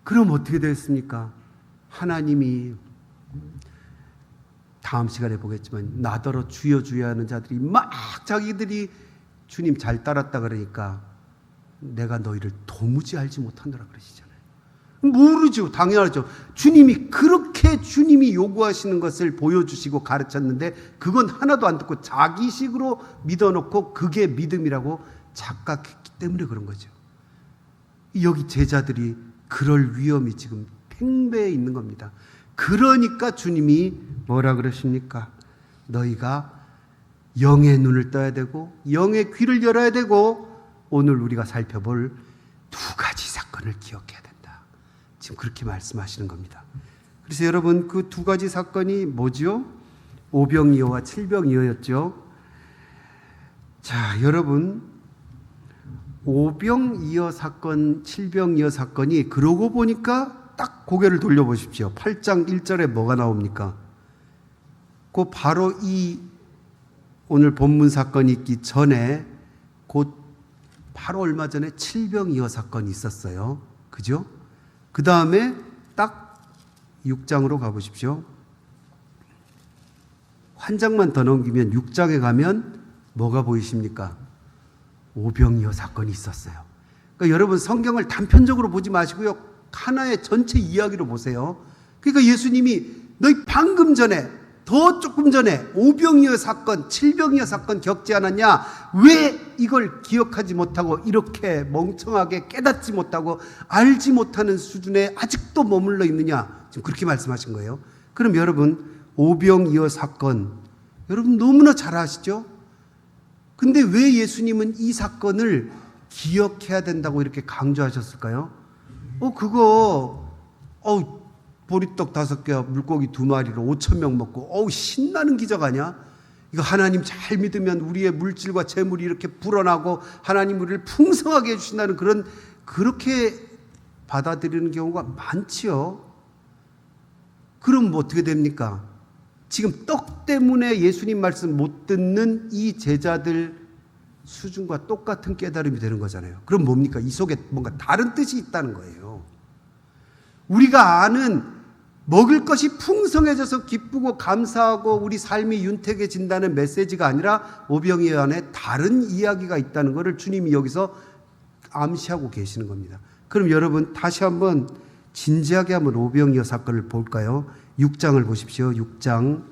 그럼 어떻게 됐습니까? 하나님이 다음 시간에 보겠지만 나더러 주여 하는 자들이 막 자기들이 주님 잘 따랐다 그러니까 내가 너희를 도무지 알지 못하노라 그러시잖아요. 모르죠. 당연하죠. 주님이 요구하시는 것을 보여주시고 가르쳤는데 그건 하나도 안 듣고 자기식으로 믿어놓고 그게 믿음이라고 착각했기 때문에 그런 거죠. 여기 제자들이 그럴 위험이 지금 팽배해 있는 겁니다. 그러니까 주님이 뭐라 그러십니까? 너희가 영의 눈을 떠야 되고 영의 귀를 열어야 되고 오늘 우리가 살펴볼 두 가지 사건을 기억해야 된다. 지금 그렇게 말씀하시는 겁니다. 그래서 여러분 그 두 가지 사건이 뭐죠? 오병이어와 칠병이어였죠. 자, 여러분 오병이어 사건, 칠병이어 사건이 그러고 보니까 딱 고개를 돌려보십시오. 8장 1절에 뭐가 나옵니까? 그 바로 이 오늘 본문 사건이 있기 전에 곧 바로 얼마 전에 칠병이어 사건이 있었어요. 그죠? 그 다음에 딱 6장으로 가보십시오. 한 장만 더 넘기면 6장에 가면 뭐가 보이십니까? 오병이어 사건이 있었어요. 그러니까 여러분 성경을 단편적으로 보지 마시고요. 하나의 전체 이야기로 보세요. 그러니까 예수님이 너희 방금 전에 더 조금 전에 오병이어 사건, 칠병이어 사건 겪지 않았냐? 왜 이걸 기억하지 못하고 이렇게 멍청하게 깨닫지 못하고 알지 못하는 수준에 아직도 머물러 있느냐? 지금 그렇게 말씀하신 거예요. 그럼 여러분 오병이어 사건 여러분 너무나 잘 아시죠? 근데 왜 예수님은 이 사건을 기억해야 된다고 이렇게 강조하셨을까요? 보리떡 5개와 물고기 2마리로 5,000명 먹고 신나는 기적 아니야? 이거 하나님 잘 믿으면 우리의 물질과 재물이 이렇게 불어나고 하나님 우리를 풍성하게 해주신다는 그렇게 받아들이는 경우가 많지요. 그럼 뭐 어떻게 됩니까? 지금 떡 때문에 예수님 말씀 못 듣는 이 제자들 수준과 똑같은 깨달음이 되는 거잖아요. 그럼 뭡니까? 이 속에 뭔가 다른 뜻이 있다는 거예요. 우리가 아는 먹을 것이 풍성해져서 기쁘고 감사하고 우리 삶이 윤택해진다는 메시지가 아니라 오병이어 안에 다른 이야기가 있다는 것을 주님이 여기서 암시하고 계시는 겁니다. 그럼 여러분 다시 한번 진지하게 한번 오병이어 사건을 볼까요? 6장을 보십시오. 6장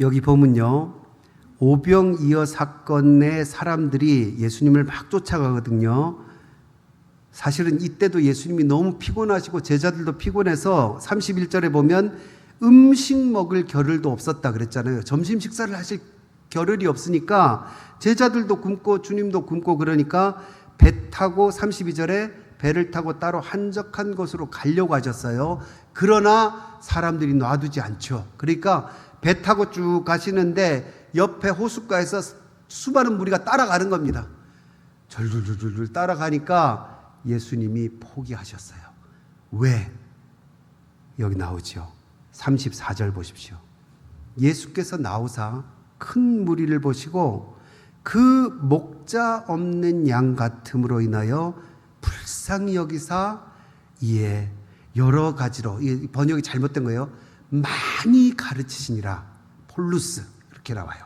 여기 보면요. 오병이어 사건의 사람들이 예수님을 막 쫓아가거든요. 사실은 이때도 예수님이 너무 피곤하시고 제자들도 피곤해서 31절에 보면 음식 먹을 겨를도 없었다 그랬잖아요. 점심 식사를 하실 겨를이 없으니까 제자들도 굶고 주님도 굶고 그러니까 배 타고 32절에 배를 타고 따로 한적한 곳으로 가려고 하셨어요. 그러나 사람들이 놔두지 않죠. 그러니까 배 타고 쭉 가시는데 옆에 호숫가에서 수많은 무리가 따라가는 겁니다. 줄줄줄줄 따라가니까 예수님이 포기하셨어요. 왜? 여기 나오죠. 34절 보십시오. 예수께서 나오사 큰 무리를 보시고 그 목자 없는 양 같음으로 인하여 불쌍히 여기사 이에 여러 가지로, 번역이 잘못된 거예요. 많이 가르치시니라. 폴루스 이렇게 나와요.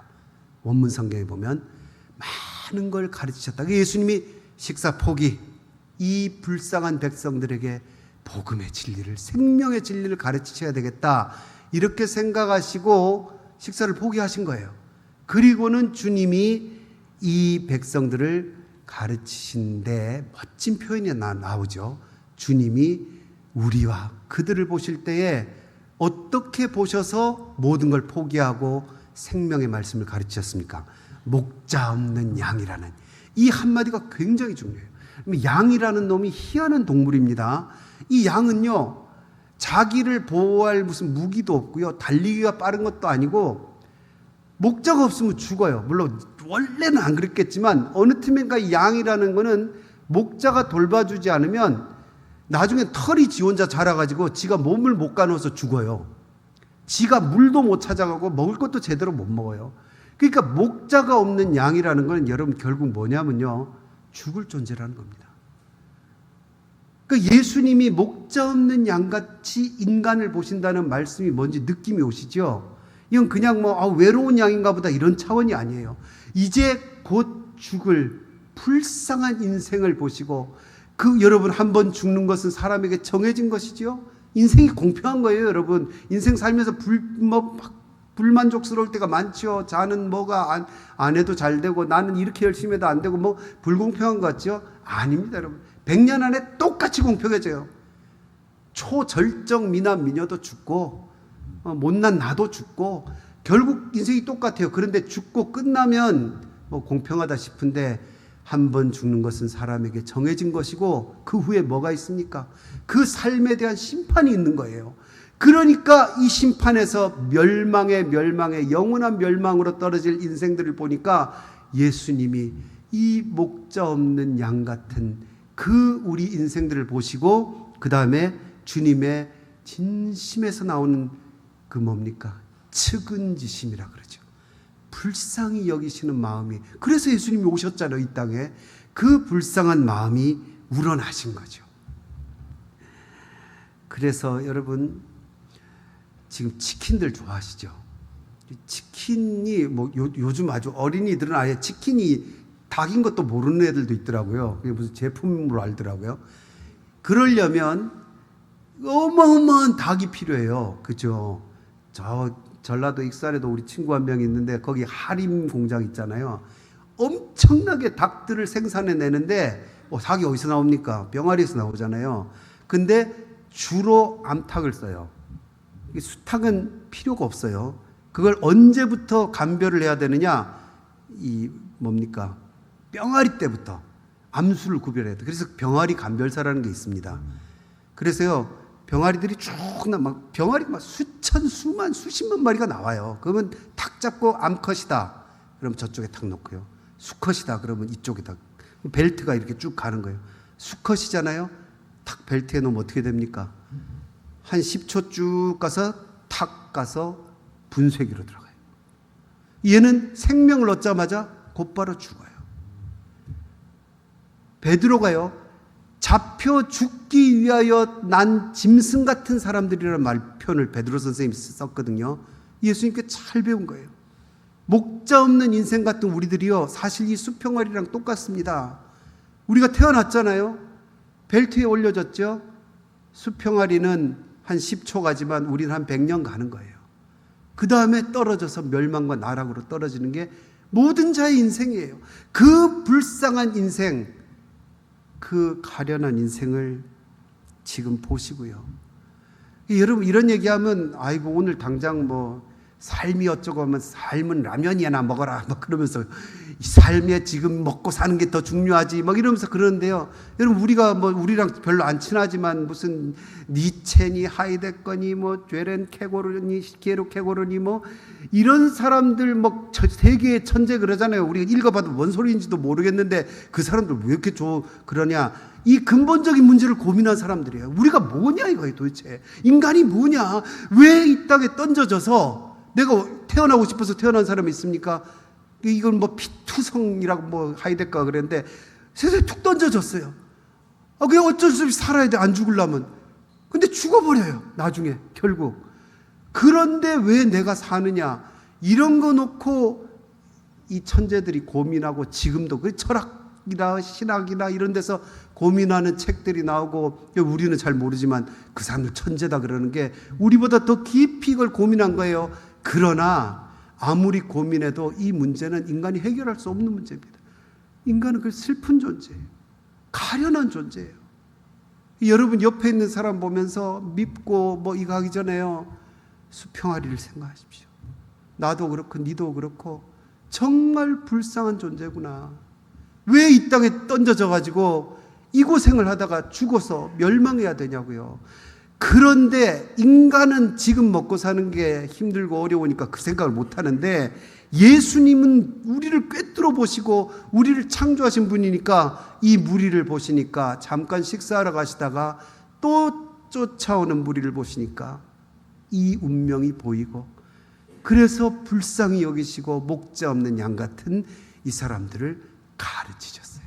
원문 성경에 보면 많은 걸 가르치셨다. 예수님이 식사 포기, 이 불쌍한 백성들에게 복음의 진리를, 생명의 진리를 가르치셔야 되겠다 이렇게 생각하시고 식사를 포기하신 거예요. 그리고는 주님이 이 백성들을 가르치신데 멋진 표현이 나오죠. 주님이 우리와 그들을 보실 때에 어떻게 보셔서 모든 걸 포기하고 생명의 말씀을 가르치셨습니까? 목자 없는 양이라는 이 한마디가 굉장히 중요해요. 양이라는 놈이 희한한 동물입니다. 이 양은요, 자기를 보호할 무슨 무기도 없고요, 달리기가 빠른 것도 아니고 목자가 없으면 죽어요. 물론 원래는 안 그랬겠지만 어느 틈엔가 이 양이라는 거는 목자가 돌봐주지 않으면 나중에 털이 지 혼자 자라가지고 지가 몸을 못 가누어서 죽어요. 지가 물도 못 찾아가고 먹을 것도 제대로 못 먹어요. 그러니까 목자가 없는 양이라는 건 여러분 결국 뭐냐면요, 죽을 존재라는 겁니다. 그러니까 예수님이 목자 없는 양같이 인간을 보신다는 말씀이 뭔지 느낌이 오시죠? 이건 그냥 외로운 양인가 보다 이런 차원이 아니에요. 이제 곧 죽을 불쌍한 인생을 보시고, 여러분 한 번 죽는 것은 사람에게 정해진 것이죠. 인생이 공평한 거예요, 여러분. 인생 살면서 불만족스러울 때가 많죠. 자는 뭐가 안 해도 잘 되고 나는 이렇게 열심히 해도 안 되고 불공평한 것 같죠? 아닙니다, 여러분. 100년 안에 똑같이 공평해져요. 초절정 미남 미녀도 죽고 못난 나도 죽고 결국 인생이 똑같아요. 그런데 죽고 끝나면 뭐 공평하다 싶은데 한 번 죽는 것은 사람에게 정해진 것이고 그 후에 뭐가 있습니까? 그 삶에 대한 심판이 있는 거예요. 그러니까 이 심판에서 멸망의 영원한 멸망으로 떨어질 인생들을 보니까 예수님이 이 목자 없는 양 같은 그 우리 인생들을 보시고 그 다음에 주님의 진심에서 나오는 그 뭡니까? 측은지심이라 그러죠. 불쌍히 여기시는 마음이, 그래서 예수님이 오셨잖아요. 이 땅에. 그 불쌍한 마음이 우러나신 거죠. 그래서 여러분 지금 치킨들 좋아하시죠? 치킨이 뭐 요즘 아주 어린이들은 아예 치킨이 닭인 것도 모르는 애들도 있더라고요. 그게 무슨 제품으로 알더라고요. 그러려면 어마어마한 닭이 필요해요. 그죠? 저 전라도 익산에도 우리 친구 한 명 있는데 거기 하림 공장 있잖아요. 엄청나게 닭들을 생산해내는데 닭이 어디서 나옵니까? 병아리에서 나오잖아요. 근데 주로 암탉을 써요. 수탉은 필요가 없어요. 그걸 언제부터 감별을 해야 되느냐? 이 뭡니까? 병아리 때부터 암수를 구별해야 돼. 그래서 병아리 감별사라는 게 있습니다. 그래서요, 병아리들이 쭉 막 병아리가 막 수천, 수만, 수십만 마리가 나와요. 그러면 탁 잡고 암컷이다. 그럼 저쪽에 탁 놓고요. 수컷이다. 그러면 이쪽에다. 벨트가 이렇게 쭉 가는 거예요. 수컷이잖아요. 탁 벨트에 놓으면 어떻게 됩니까? 한 10초 쭉 가서 탁 가서 분쇄기로 들어가요. 얘는 생명을 얻자마자 곧바로 죽어요. 베드로가요, 잡혀 죽기 위하여 난 짐승 같은 사람들이라는 말편을 베드로 선생님이 썼거든요. 예수님께 잘 배운 거예요. 목자 없는 인생 같은 우리들이요, 사실 이 수평아리랑 똑같습니다. 우리가 태어났잖아요. 벨트에 올려졌죠. 수평아리는 한 10초 가지만 우리는 한 100년 가는 거예요. 그 다음에 떨어져서 멸망과 나락으로 떨어지는 게 모든 자의 인생이에요. 그 불쌍한 인생, 그 가련한 인생을 지금 보시고요. 여러분 이런 얘기하면 아이고 오늘 당장 뭐 삶이 어쩌고 하면 삶은 라면이나 먹어라 막 그러면서 이 삶에 지금 먹고 사는 게 더 중요하지 막 이러면서 그러는데요. 여러분 우리가 뭐 우리랑 별로 안 친하지만 무슨 니체니 하이데거니 뭐 죄렌 케고르니 시케로 케고르니 뭐 이런 사람들 뭐 세계의 천재 그러잖아요. 우리가 읽어봐도 뭔 소리인지도 모르겠는데 그 사람들 왜 이렇게 그러냐. 이 근본적인 문제를 고민한 사람들이에요. 우리가 뭐냐 이거예요 도대체. 인간이 뭐냐. 왜 이 땅에 던져져서 내가 태어나고 싶어서 태어난 사람이 있습니까? 이건 뭐 피투성이라고 뭐 하이데거가 그랬는데 세상에 툭 던져졌어요. 그냥 어쩔 수 없이 살아야 돼. 안 죽으려면. 근데 죽어버려요. 나중에 결국. 그런데 왜 내가 사느냐. 이런 거 놓고 이 천재들이 고민하고 지금도 그 철학이나 신학이나 이런 데서 고민하는 책들이 나오고 우리는 잘 모르지만 그 사람들 천재다 그러는 게 우리보다 더 깊이 이걸 고민한 거예요. 그러나 아무리 고민해도 이 문제는 인간이 해결할 수 없는 문제입니다. 인간은 그 슬픈 존재예요. 가련한 존재예요. 여러분 옆에 있는 사람 보면서 밉고 뭐 이거 하기 전에요. 수평아리를 생각하십시오. 나도 그렇고 니도 그렇고 정말 불쌍한 존재구나. 왜 이 땅에 던져져 가지고 이 고생을 하다가 죽어서 멸망해야 되냐고요. 그런데 인간은 지금 먹고 사는 게 힘들고 어려우니까 그 생각을 못 하는데 예수님은 우리를 꿰뚫어 보시고 우리를 창조하신 분이니까 이 무리를 보시니까 잠깐 식사하러 가시다가 또 쫓아오는 무리를 보시니까 이 운명이 보이고 그래서 불쌍히 여기시고 목자 없는 양 같은 이 사람들을 가르치셨어요.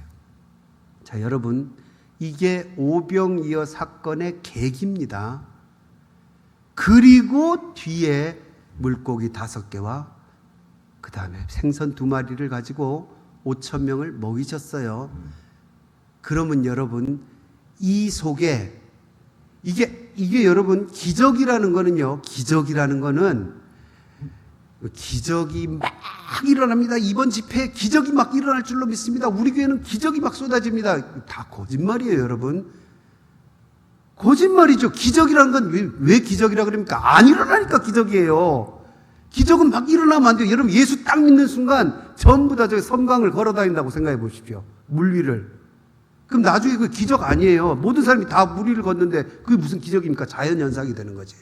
자, 여러분 이게 오병이어 사건의 계기입니다. 그리고 뒤에 물고기 5개와 그 다음에 생선 2마리를 가지고 5,000명을 먹이셨어요. 그러면 여러분 이 속에 이게 여러분 기적이라는 거는요. 기적이라는 거는 기적이 막 일어납니다. 이번 집회에 기적이 막 일어날 줄로 믿습니다. 우리 교회는 기적이 막 쏟아집니다. 다 거짓말이에요, 여러분. 거짓말이죠. 기적이라는 건 왜 기적이라 그럽니까? 안 일어나니까 기적이에요. 기적은 막 일어나면 안 돼요. 여러분, 예수 딱 믿는 순간 전부 다 저기 섬광을 걸어 다닌다고 생각해 보십시오. 물 위를. 그럼 나중에 그 기적 아니에요. 모든 사람이 다 물 위를 걷는데 그게 무슨 기적입니까? 자연 현상이 되는 거지.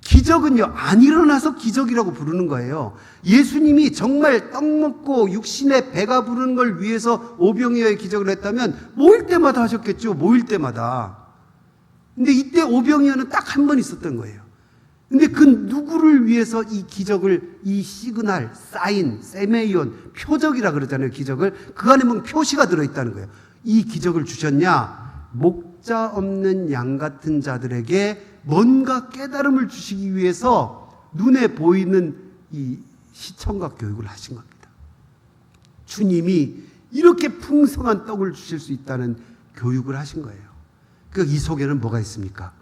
기적은요, 안 일어나서 기적이라고 부르는 거예요. 예수님이 정말 떡 먹고 육신의 배가 부르는 걸 위해서 오병이어의 기적을 했다면 모일 때마다 하셨겠죠. 모일 때마다. 근데 이때 오병이어는 딱 한 번 있었던 거예요. 근데 그 누구를 위해서 이 기적을, 이 시그널, 사인, 세메이온, 표적이라 그러잖아요, 기적을. 그 안에 보면 표시가 들어있다는 거예요. 이 기적을 주셨냐? 목자 없는 양 같은 자들에게 뭔가 깨달음을 주시기 위해서 눈에 보이는 이 시청각 교육을 하신 겁니다. 주님이 이렇게 풍성한 떡을 주실 수 있다는 교육을 하신 거예요. 그러니까 이 속에는 뭐가 있습니까?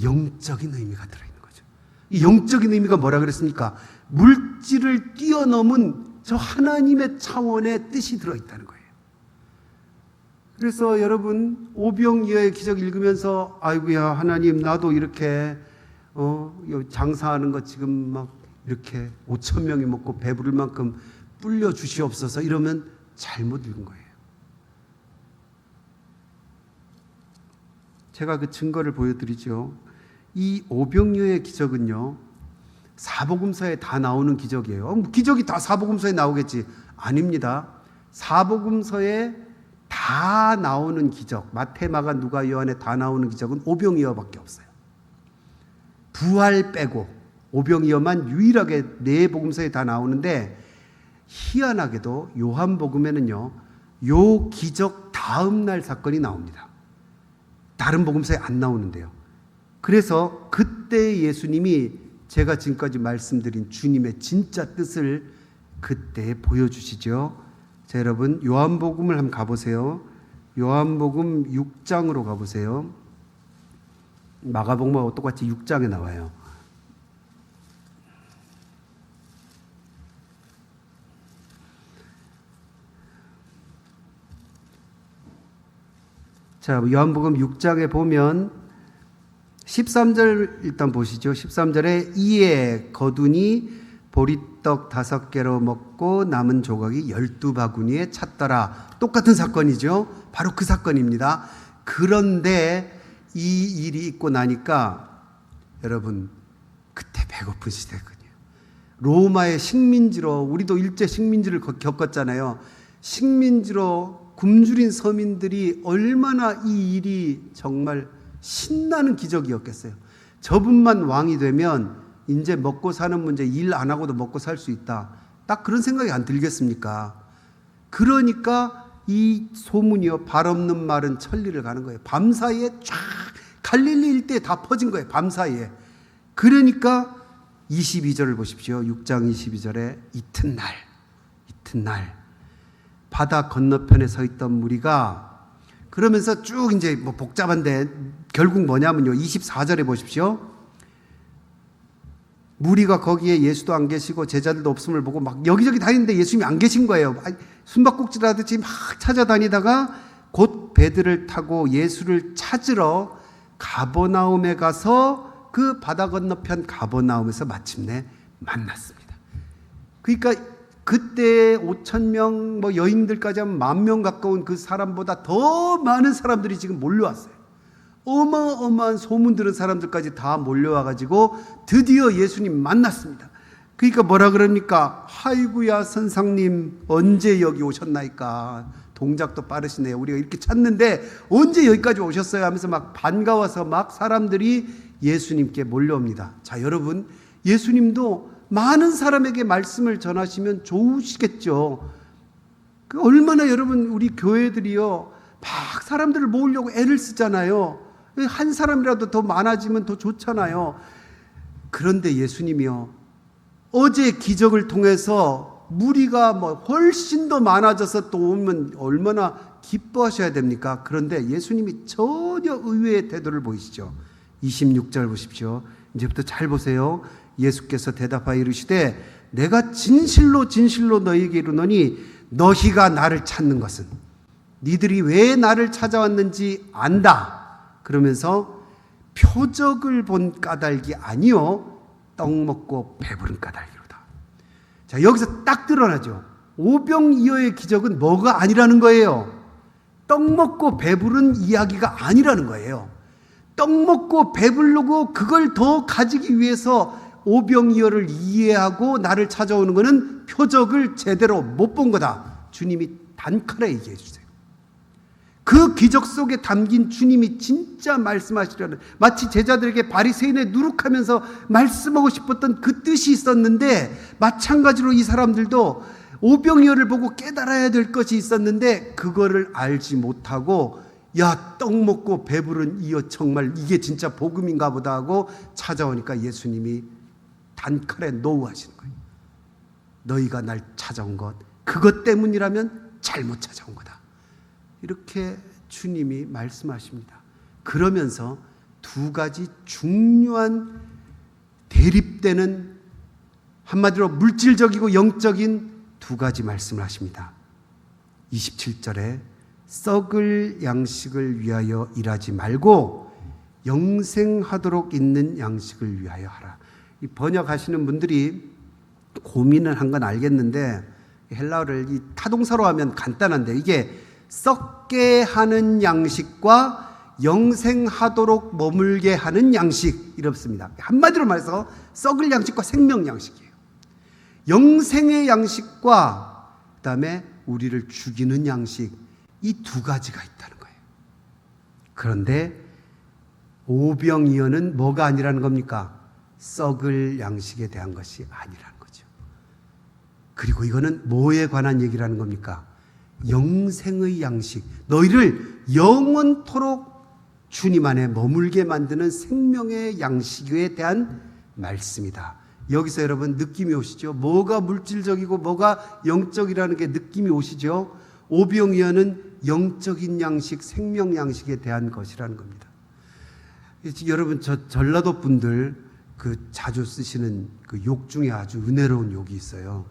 영적인 의미가 들어있는 거죠. 이 영적인 의미가 뭐라 그랬습니까? 물질을 뛰어넘은 저 하나님의 차원의 뜻이 들어있다는 거예요. 그래서 여러분, 오병이어의 기적 읽으면서 아이고야 하나님, 나도 이렇게 장사하는 거 지금 막 이렇게 5천 명이 먹고 배부를 만큼 불려 주시옵소서, 이러면 잘못 읽은 거예요. 제가 그 증거를 보여드리죠. 이 오병이어의 기적은요, 사복음서에 다 나오는 기적이에요. 기적이 다 사복음서에 나오겠지? 아닙니다. 사복음서에 다 나오는 기적, 마태, 마가, 누가, 요한에 다 나오는 기적은 오병이어밖에 없어요. 부활 빼고 오병이어만 유일하게 네 복음서에 다 나오는데, 희한하게도 요한복음에는요, 요 기적 다음 날 사건이 나옵니다. 다른 복음서에 안 나오는데요. 그래서 그때 예수님이 제가 지금까지 말씀드린 주님의 진짜 뜻을 그때 보여주시죠. 자, 여러분, 요한복음을 한번 가보세요. 요한복음 6장으로 가보세요. 마가복음하고 똑같이 6장에 나와요. 자, 요한복음 6장에 보면 13절 일단 보시죠. 13절에 이에 거두니 보리떡 5개로 먹고 남은 조각이 12바구니에 찼더라. 똑같은 사건이죠. 바로 그 사건입니다. 그런데 이 일이 있고 나니까 여러분, 그때 배고픈 시대거든요. 로마의 식민지로, 우리도 일제 식민지를 겪었잖아요. 식민지로 굶주린 서민들이 얼마나 이 일이 정말 신나는 기적이었겠어요. 저분만 왕이 되면 이제 먹고 사는 문제, 일 안 하고도 먹고 살 수 있다. 딱 그런 생각이 안 들겠습니까? 그러니까 이 소문이요, 발 없는 말은 천리를 가는 거예요. 밤사이에 쫙 갈릴리 일대에 다 퍼진 거예요. 밤사이에. 그러니까 22절을 보십시오. 6장 22절에 이튿날 바다 건너편에 서 있던 무리가, 그러면서 쭉 이제 뭐 복잡한데 결국 뭐냐면요, 24절에 보십시오. 무리가 거기에 예수도 안 계시고 제자들도 없음을 보고 막 여기저기 다니는데 예수님이 안 계신 거예요. 숨바꼭질 하듯이 막 찾아다니다가 곧 배들을 타고 예수를 찾으러 가버나움에 가서 그 바다 건너편 가버나움에서 마침내 만났습니다. 그러니까 그때 5,000명, 뭐 여인들까지 하면 10,000명 가까운 그 사람보다 더 많은 사람들이 지금 몰려왔어요. 어마어마한 소문 들은 사람들까지 다 몰려와가지고 드디어 예수님 만났습니다. 그러니까 뭐라 그럽니까? 아이고야 선상님, 언제 여기 오셨나이까? 동작도 빠르시네요. 우리가 이렇게 찾는데 언제 여기까지 오셨어요? 하면서 막 반가워서 막 사람들이 예수님께 몰려옵니다. 자, 여러분, 예수님도 많은 사람에게 말씀을 전하시면 좋으시겠죠. 얼마나 여러분, 우리 교회들이요, 막 사람들을 모으려고 애를 쓰잖아요. 한 사람이라도 더 많아지면 더 좋잖아요. 그런데 예수님이요, 어제 기적을 통해서 무리가 뭐 훨씬 더 많아져서 또 오면 얼마나 기뻐하셔야 됩니까? 그런데 예수님이 전혀 의외의 태도를 보이시죠. 26절 보십시오. 이제부터 잘 보세요. 예수께서 대답하여 이르시되 내가 진실로 진실로 너희에게 이르노니 너희가 나를 찾는 것은 니들이 왜 나를 찾아왔는지 안다. 그러면서 표적을 본 까닭이 아니요 떡 먹고 배부른 까닭이로다. 자, 여기서 딱 드러나죠. 오병이어의 기적은 뭐가 아니라는 거예요. 떡 먹고 배부른 이야기가 아니라는 거예요. 떡 먹고 배부르고 그걸 더 가지기 위해서 오병이어를 이해하고 나를 찾아오는 것은 표적을 제대로 못 본 거다. 주님이 단칼에 얘기해 주세요. 그 기적 속에 담긴 주님이 진짜 말씀하시려는, 마치 제자들에게 바리새인에 누룩하면서 말씀하고 싶었던 그 뜻이 있었는데, 마찬가지로 이 사람들도 오병이어를 보고 깨달아야 될 것이 있었는데 그거를 알지 못하고 야, 떡 먹고 배부른 이어 정말 이게 진짜 복음인가 보다 하고 찾아오니까 예수님이 단칼에 노하시는 거예요. 너희가 날 찾아온 것, 그것 때문이라면 잘못 찾아온 거다. 이렇게 주님이 말씀하십니다. 그러면서 두 가지 중요한 대립되는, 한마디로 물질적이고 영적인 두 가지 말씀을 하십니다. 27절에 썩을 양식을 위하여 일하지 말고 영생하도록 있는 양식을 위하여 하라. 이 번역하시는 분들이 고민을 한 건 알겠는데 헬라어를 이 타동사로 하면 간단한데 이게 썩게 하는 양식과 영생하도록 머물게 하는 양식 이렇습니다. 한마디로 말해서 썩을 양식과 생명 양식이에요. 영생의 양식과 그다음에 우리를 죽이는 양식, 이 두 가지가 있다는 거예요. 그런데 오병이어는 뭐가 아니라는 겁니까? 썩을 양식에 대한 것이 아니라는 거죠. 그리고 이거는 뭐에 관한 얘기라는 겁니까? 영생의 양식, 너희를 영원토록 주님 안에 머물게 만드는 생명의 양식에 대한 말씀이다. 여기서 여러분 느낌이 오시죠? 뭐가 물질적이고 뭐가 영적이라는 게 느낌이 오시죠? 오병이어는 영적인 양식, 생명 양식에 대한 것이라는 겁니다. 여러분, 저 전라도 분들 그 자주 쓰시는 그 욕 중에 아주 은혜로운 욕이 있어요.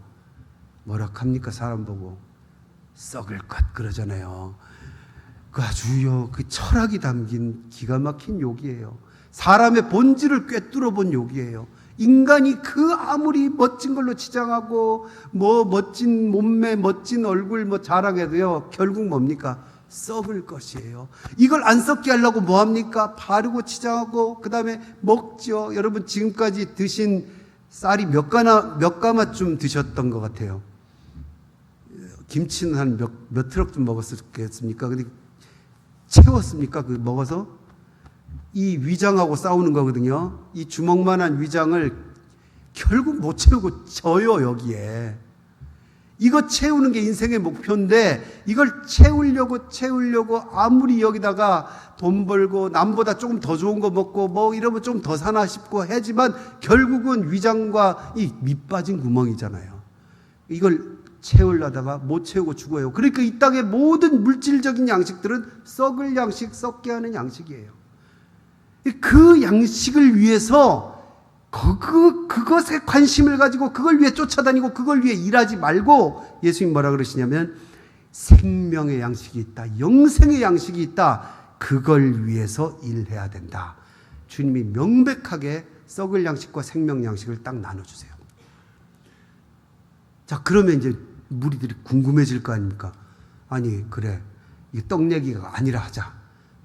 뭐라 합니까? 사람 보고 썩을 것 그러잖아요. 그 아주요, 그 철학이 담긴 기가 막힌 욕이에요. 사람의 본질을 꿰뚫어 본 욕이에요. 인간이 그 아무리 멋진 걸로 치장하고 뭐 멋진 몸매, 멋진 얼굴 뭐 자랑해도요, 결국 뭡니까? 썩을 것이에요. 이걸 안 썩게 하려고 뭐 합니까? 바르고 치장하고 그 다음에 먹죠. 여러분 지금까지 드신 쌀이 몇 가마쯤 드셨던 것 같아요. 김치는 한 몇 트럭쯤 먹었겠습니까? 근데 채웠습니까? 그 먹어서? 이 위장하고 싸우는 거거든요. 이 주먹만한 위장을 결국 못 채우고 져요, 여기에. 이거 채우는 게 인생의 목표인데 이걸 채우려고 아무리 여기다가 돈 벌고 남보다 조금 더 좋은 거 먹고 뭐 이러면 좀 더 사나 싶고 하지만 결국은 위장과 이 밑 빠진 구멍이잖아요. 이걸 채우려다가 못 채우고 죽어요. 그러니까 이 땅의 모든 물질적인 양식들은 썩을 양식, 썩게 하는 양식이에요. 그 양식을 위해서 그것에 관심을 가지고 그걸 위해 쫓아다니고 그걸 위해 일하지 말고 예수님 뭐라 그러시냐면 생명의 양식이 있다. 영생의 양식이 있다. 그걸 위해서 일해야 된다. 주님이 명백하게 썩을 양식과 생명 양식을 딱 나눠주세요. 자, 그러면 이제 무리들이 궁금해질 거 아닙니까? 아니, 그래. 이게 떡 얘기가 아니라 하자.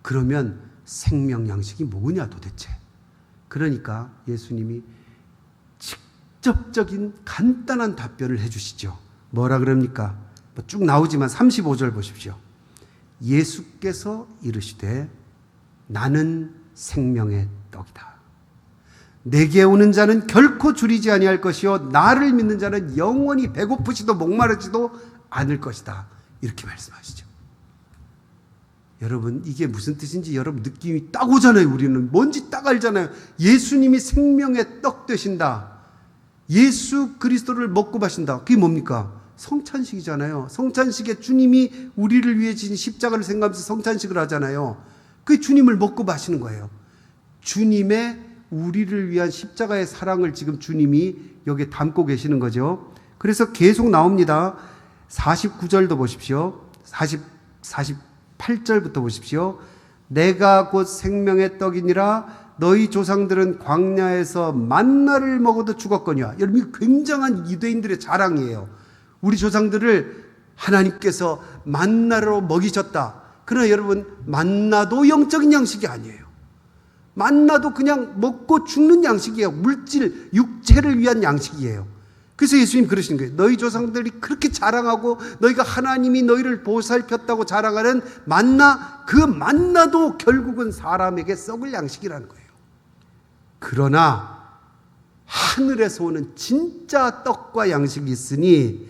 그러면 생명 양식이 뭐냐 도대체? 그러니까 예수님이 직접적인 간단한 답변을 해주시죠. 뭐라 그럽니까? 쭉 나오지만 35절 보십시오. 예수께서 이르시되 나는 생명의 떡이다. 내게 오는 자는 결코 줄이지 아니할 것이요 나를 믿는 자는 영원히 배고프지도 목마르지도 않을 것이다. 이렇게 말씀하시죠. 여러분 이게 무슨 뜻인지 여러분 느낌이 딱 오잖아요. 우리는 뭔지 딱 알잖아요. 예수님이 생명의 떡 되신다. 예수 그리스도를 먹고 마신다. 그게 뭡니까? 성찬식이잖아요. 성찬식에 주님이 우리를 위해 지신 십자가를 생각하면서 성찬식을 하잖아요. 그게 주님을 먹고 마시는 거예요. 주님의 우리를 위한 십자가의 사랑을 지금 주님이 여기에 담고 계시는 거죠. 그래서 계속 나옵니다. 49절도 보십시오. 48절부터 보십시오. 내가 곧 생명의 떡이니라 너희 조상들은 광야에서 만나를 먹어도 죽었거니와. 여러분, 이 굉장한 유대인들의 자랑이에요. 우리 조상들을 하나님께서 만나로 먹이셨다. 그러나 여러분, 만나도 영적인 양식이 아니에요. 만나도 그냥 먹고 죽는 양식이에요. 물질, 육체를 위한 양식이에요. 그래서 예수님 그러시는 거예요. 너희 조상들이 그렇게 자랑하고 너희가 하나님이 너희를 보살폈다고 자랑하는 만나, 그 만나도 결국은 사람에게 썩을 양식이라는 거예요. 그러나 하늘에서 오는 진짜 떡과 양식이 있으니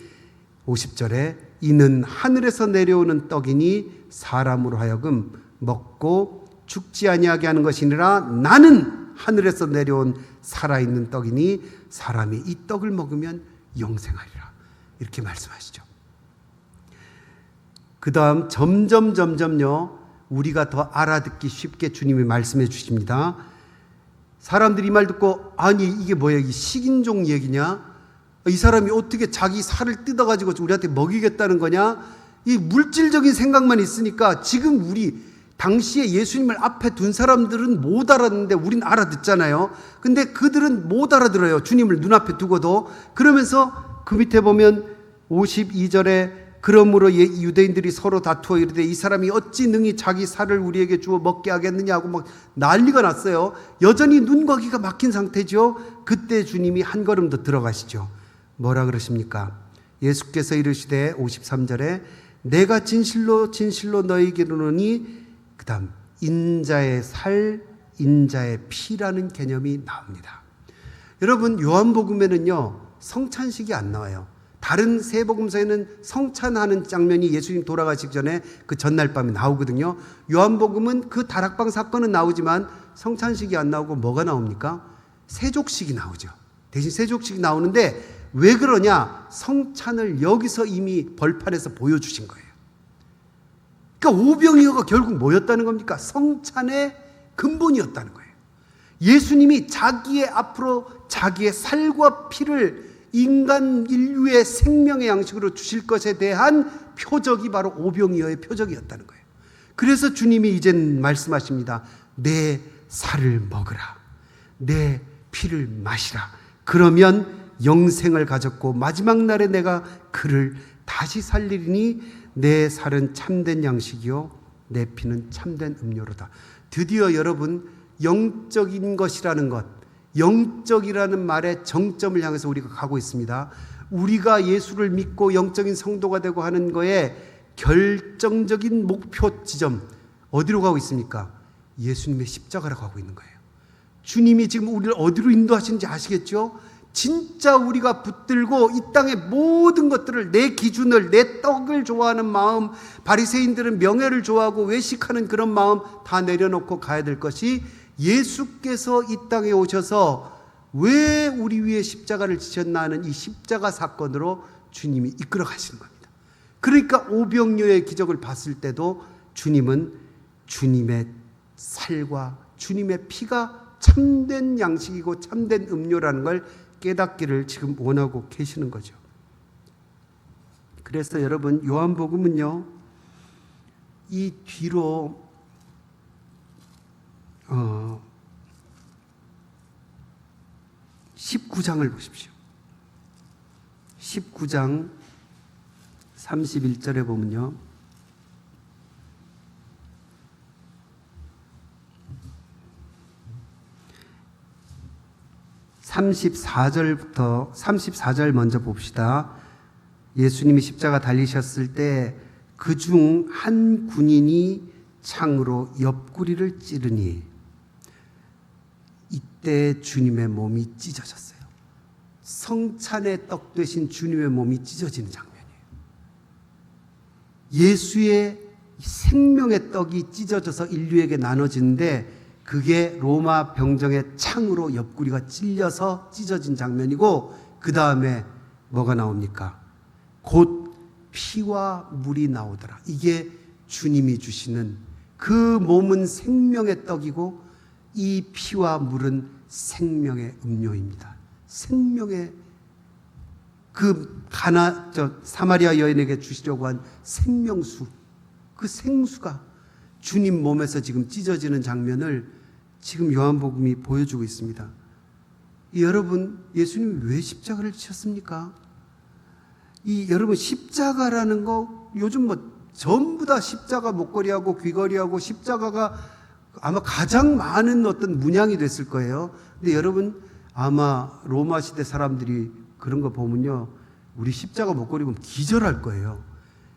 50절에 이는 하늘에서 내려오는 떡이니 사람으로 하여금 먹고 죽지 아니하게 하는 것이니라. 나는 하늘에서 내려온 살아있는 떡이니 사람이 이 떡을 먹으면 영생하리라. 이렇게 말씀하시죠. 그 다음 점점요 우리가 더 알아듣기 쉽게 주님이 말씀해 주십니다. 사람들이 이 말 듣고 아니 이게 뭐야, 이 식인종 얘기냐, 이 사람이 어떻게 자기 살을 뜯어가지고 우리한테 먹이겠다는 거냐, 이 물질적인 생각만 있으니까 지금 우리 당시에 예수님을 앞에 둔 사람들은 못 알아듣는데 우린 알아듣잖아요. 근데 그들은 못 알아들어요, 주님을 눈앞에 두고도. 그러면서 그 밑에 보면 52절에 그러므로 유대인들이 서로 다투어 이르되 이 사람이 어찌 능히 자기 살을 우리에게 주어 먹게 하겠느냐 하고 막 난리가 났어요. 여전히 눈과 귀가 막힌 상태죠. 그때 주님이 한 걸음 더 들어가시죠. 뭐라 그러십니까? 예수께서 이르시되 53절에 내가 진실로 진실로 너희에게 이르노니, 그 다음 인자의 살, 인자의 피라는 개념이 나옵니다. 여러분, 요한복음에는요 성찬식이 안 나와요. 다른 세 복음서에는 성찬하는 장면이 예수님 돌아가시기 전에 그 전날 밤에 나오거든요. 요한복음은 그 다락방 사건은 나오지만 성찬식이 안 나오고 뭐가 나옵니까? 세족식이 나오죠. 대신 세족식이 나오는데 왜 그러냐? 성찬을 여기서 이미 벌판에서 보여주신 거예요. 그러니까 오병이어가 결국 뭐였다는 겁니까? 성찬의 근본이었다는 거예요. 예수님이 자기의 앞으로 자기의 살과 피를 인간 인류의 생명의 양식으로 주실 것에 대한 표적이 바로 오병이어의 표적이었다는 거예요. 그래서 주님이 이젠 말씀하십니다. 내 살을 먹으라. 내 피를 마시라. 그러면 영생을 가졌고 마지막 날에 내가 그를 다시 살리리니 내 살은 참된 양식이요 내 피는 참된 음료로다. 드디어 여러분, 영적인 것이라는 것, 영적이라는 말의 정점을 향해서 우리가 가고 있습니다. 우리가 예수를 믿고 영적인 성도가 되고 하는 거에 결정적인 목표 지점 어디로 가고 있습니까? 예수님의 십자가로 가고 있는 거예요. 주님이 지금 우리를 어디로 인도하시는지 아시겠죠? 진짜 우리가 붙들고 이 땅의 모든 것들을, 내 기준을, 내 떡을 좋아하는 마음, 바리새인들은 명예를 좋아하고 외식하는 그런 마음 다 내려놓고 가야 될 것이, 예수께서 이 땅에 오셔서 왜 우리 위에 십자가를 지셨나 하는 이 십자가 사건으로 주님이 이끌어 가시는 겁니다. 그러니까 오병이어의 기적을 봤을 때도 주님은 주님의 살과 주님의 피가 참된 양식이고 참된 음료라는 걸 깨닫기를 지금 원하고 계시는 거죠. 그래서 여러분, 요한복음은요 이 뒤로 19장을 보십시오. 19장 31절에 보면요, (34절) 먼저 봅시다. 예수님이 십자가 달리셨을 때 그중 한 군인이 창으로 옆구리를 찌르니 이때 주님의 몸이 찢어졌어요. 성찬의 떡 대신 주님의 몸이 찢어지는 장면이에요. 예수의 생명의 떡이 찢어져서 인류에게 나눠지는데 그게 로마 병정의 창으로 옆구리가 찔려서 찢어진 장면이고, 그 다음에 뭐가 나옵니까? 곧 피와 물이 나오더라. 이게 주님이 주시는 그 몸은 생명의 떡이고 이 피와 물은 생명의 음료입니다. 생명의 그 사마리아 여인에게 주시려고 한 생명수, 그 생수가 주님 몸에서 지금 찢어지는 장면을 지금 요한복음이 보여주고 있습니다. 여러분, 예수님이 왜 십자가를 지셨습니까? 여러분, 십자가라는 거 요즘 전부 다 십자가 목걸이하고 귀걸이하고 십자가가 아마 가장 많은 어떤 문양이 됐을 거예요. 근데 여러분, 아마 로마 시대 사람들이 그런 거 보면요, 우리 십자가 목걸이 보면 기절할 거예요.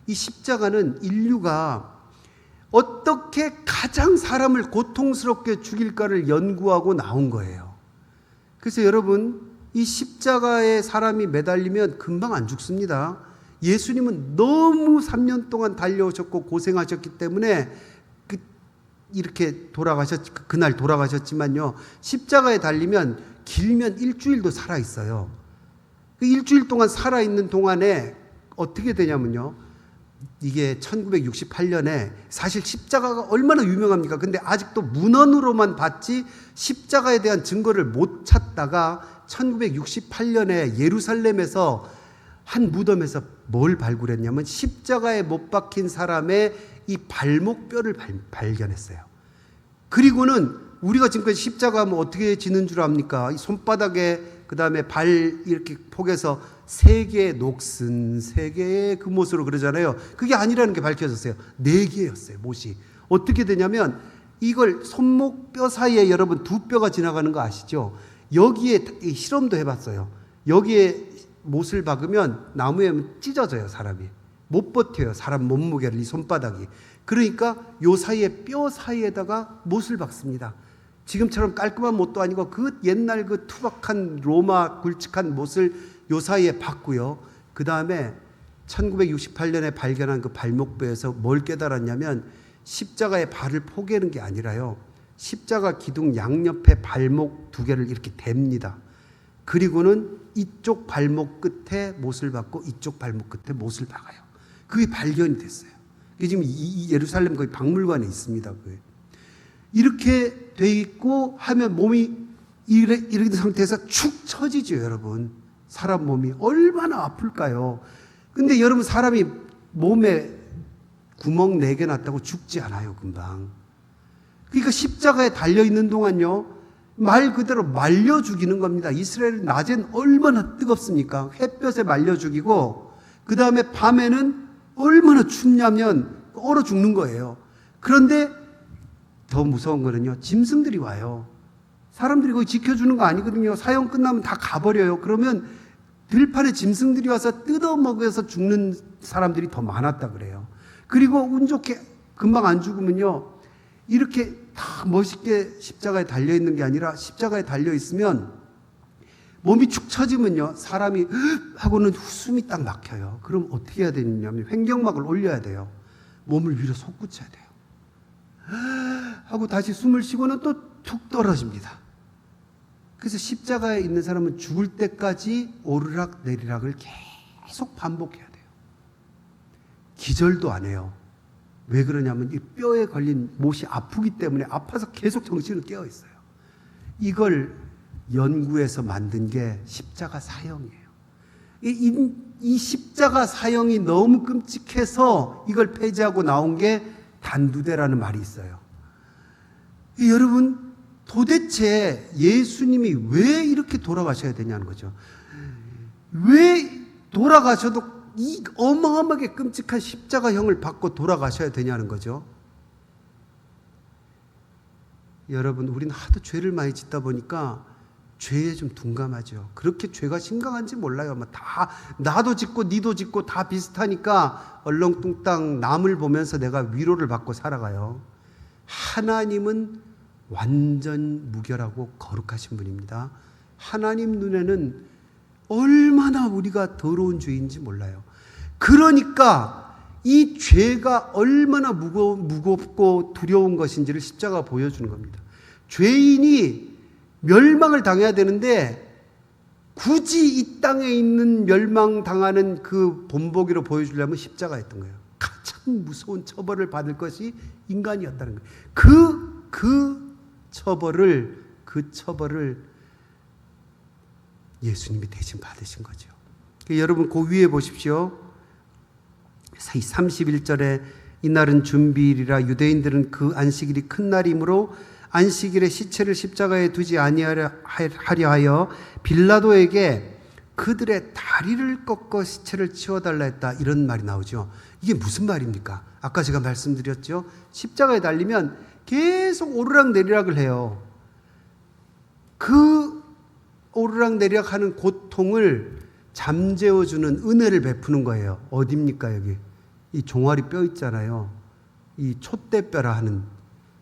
이 십자가는 인류가 어떻게 가장 사람을 고통스럽게 죽일까를 연구하고 나온 거예요. 그래서 여러분, 이 십자가에 사람이 매달리면 금방 안 죽습니다. 예수님은 너무 3년 동안 달려오셨고 고생하셨기 때문에 이렇게 그날 돌아가셨지만요, 십자가에 달리면 길면 일주일도 살아있어요. 그 일주일 동안 살아있는 동안에 어떻게 되냐면요, 이게 1968년에 사실 십자가가 얼마나 유명합니까? 근데 아직도 문헌으로만 봤지 십자가에 대한 증거를 못 찾다가 1968년에 예루살렘에서 한 무덤에서 뭘 발굴했냐면 십자가에 못 박힌 사람의 이 발목뼈를 발견했어요. 그리고는 우리가 지금까지 십자가 하면 어떻게 지는 줄 압니까? 이 손바닥에, 그 다음에 발 이렇게 폭에서 3개의 녹슨, 3개의 금옷으로 그러잖아요. 그게 아니라는 게 밝혀졌어요. 4개였어요, 못이. 어떻게 되냐면 이걸 손목 뼈 사이에 여러분 2뼈가 지나가는 거 아시죠? 여기에 실험도 해봤어요. 여기에 못을 박으면 나무에 찢어져요, 사람이. 못 버텨요, 사람 몸무게를, 이 손바닥이. 그러니까 요 사이에 뼈 사이에다가 못을 박습니다. 지금처럼 깔끔한 못도 아니고 그 옛날 그 투박한 로마 굵직한 못을 요 사이에 박고요. 그 다음에 1968년에 발견한 그 발목뼈에서 뭘 깨달았냐면 십자가의 발을 포개는 게 아니라요, 십자가 기둥 양옆에 발목 2개를 이렇게 댑니다. 그리고는 이쪽 발목 끝에 못을 박고 이쪽 발목 끝에 못을 박아요. 그게 발견이 됐어요. 그게 지금 이 예루살렘 거기 박물관에 있습니다. 그게. 이렇게 돼 있고 하면 몸이 이런 상태에서 축 처지죠, 여러분. 사람 몸이 얼마나 아플까요? 근데 여러분, 사람이 몸에 구멍 4개 났다고 죽지 않아요, 금방. 그러니까 십자가에 달려있는 동안요, 말 그대로 말려 죽이는 겁니다. 이스라엘 낮엔 얼마나 뜨겁습니까? 햇볕에 말려 죽이고, 그 다음에 밤에는 얼마나 춥냐면 얼어 죽는 거예요. 그런데 더 무서운 거는요, 짐승들이 와요. 사람들이 거기 지켜주는 거 아니거든요. 사형 끝나면 다 가버려요. 그러면 들판에 짐승들이 와서 뜯어먹어서 죽는 사람들이 더 많았다 그래요. 그리고 운 좋게 금방 안 죽으면요, 이렇게 다 멋있게 십자가에 달려있는 게 아니라 십자가에 달려있으면 몸이 축 처지면요, 사람이 하고는 숨이 딱 막혀요. 그럼 어떻게 해야 되냐면 횡격막을 올려야 돼요. 몸을 위로 솟구쳐야 돼요. 하고 다시 숨을 쉬고는 또 툭 떨어집니다. 그래서 십자가에 있는 사람은 죽을 때까지 오르락 내리락을 계속 반복해야 돼요. 기절도 안 해요. 왜 그러냐면 이 뼈에 걸린 못이 아프기 때문에 아파서 계속 정신은 깨어 있어요. 이걸 연구해서 만든 게 십자가 사형이에요. 이 십자가 사형이 너무 끔찍해서 이걸 폐지하고 나온 게 단두대라는 말이 있어요. 여러분, 도대체 예수님이 왜 이렇게 돌아가셔야 되냐는 거죠. 왜 돌아가셔도 이 어마어마하게 끔찍한 십자가형을 받고 돌아가셔야 되냐는 거죠. 여러분, 우리는 하도 죄를 많이 짓다 보니까 죄에 좀 둔감하죠. 그렇게 죄가 심각한지 몰라요. 다 나도 짓고 니도 짓고 다 비슷하니까 얼렁뚱땅 남을 보면서 내가 위로를 받고 살아가요. 하나님은 완전 무결하고 거룩하신 분입니다. 하나님 눈에는 얼마나 우리가 더러운 죄인지 몰라요. 그러니까 이 죄가 얼마나 무겁고 두려운 것인지를 십자가가 보여주는 겁니다. 죄인이 멸망을 당해야 되는데 굳이 이 땅에 있는 멸망당하는 그 본보기로 보여주려면 십자가였던 거예요. 가장 무서운 처벌을 받을 것이 인간이었다는 거예요. 그 그 처벌을 예수님이 대신 받으신 거죠. 여러분 그 위에 보십시오. 31절에 이날은 준비일이라 유대인들은 그 안식일이 큰 날이므로 안식일에 시체를 십자가에 두지 아니하려 하여 빌라도에게 그들의 다리를 꺾어 시체를 치워달라 했다. 이런 말이 나오죠. 이게 무슨 말입니까? 아까 제가 말씀드렸죠. 십자가에 달리면 계속 오르락내리락을 해요. 그 오르락내리락 하는 고통을 잠재워주는 은혜를 베푸는 거예요. 어딥니까 여기? 이 종아리 뼈 있잖아요. 이 촛대뼈라 하는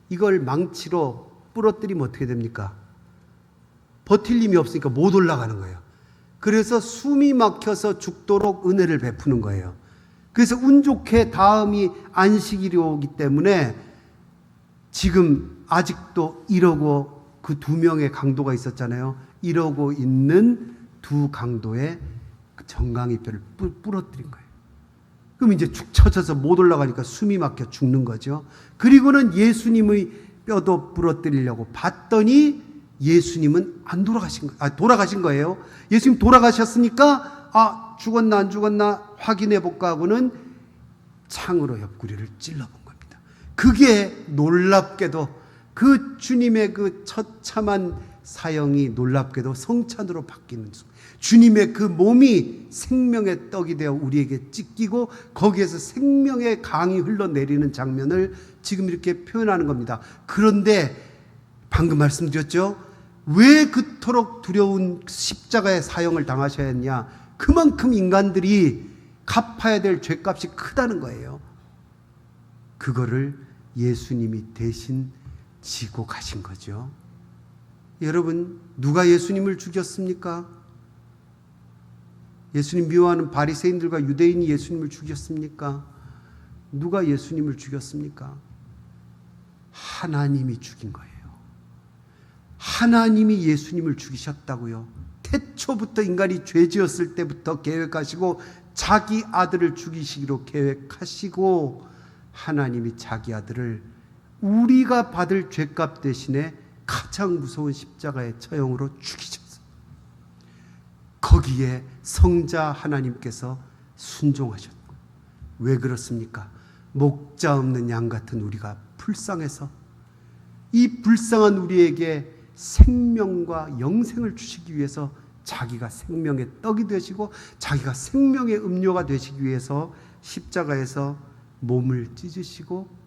이걸 망치로 부러뜨리면 어떻게 됩니까? 버틸 힘이 없으니까 못 올라가는 거예요. 그래서 숨이 막혀서 죽도록 은혜를 베푸는 거예요. 그래서 운 좋게 다음이 안식일이 오기 때문에 지금 아직도 이러고 그 두 명의 강도가 있었잖아요. 이러고 있는 두 강도의 정강이 뼈를 부러뜨린 거예요. 그럼 이제 축 처져서 못 올라가니까 숨이 막혀 죽는 거죠. 그리고는 예수님의 뼈도 부러뜨리려고 봤더니 예수님은 안 돌아가신 거예요. 돌아가신 거예요. 예수님 돌아가셨으니까 죽었나 안 죽었나 확인해 볼까 하고는 창으로 옆구리를 찔러본 겁니다. 그게 놀랍게도 그 주님의 그 처참한 사형이 놀랍게도 성찬으로 바뀌는 순간, 주님의 그 몸이 생명의 떡이 되어 우리에게 찢기고 거기에서 생명의 강이 흘러내리는 장면을 지금 이렇게 표현하는 겁니다. 그런데 방금 말씀드렸죠. 왜 그토록 두려운 십자가의 사형을 당하셔야 했냐? 그만큼 인간들이 갚아야 될 죄값이 크다는 거예요. 그거를 예수님이 대신 지고 가신 거죠. 여러분, 누가 예수님을 죽였습니까? 예수님 미워하는 바리새인들과 유대인이 예수님을 죽였습니까? 누가 예수님을 죽였습니까? 하나님이 죽인 거예요. 하나님이 예수님을 죽이셨다고요. 태초부터 인간이 죄 지었을 때부터 계획하시고 자기 아들을 죽이시기로 계획하시고 하나님이 자기 아들을 우리가 받을 죄값 대신에 가장 무서운 십자가의 처형으로 죽이셨어요. 거기에 성자 하나님께서 순종하셨고, 왜 그렇습니까? 목자 없는 양 같은 우리가 불쌍해서 이 불쌍한 우리에게 생명과 영생을 주시기 위해서 자기가 생명의 떡이 되시고 자기가 생명의 음료가 되시기 위해서 십자가에서 몸을 찢으시고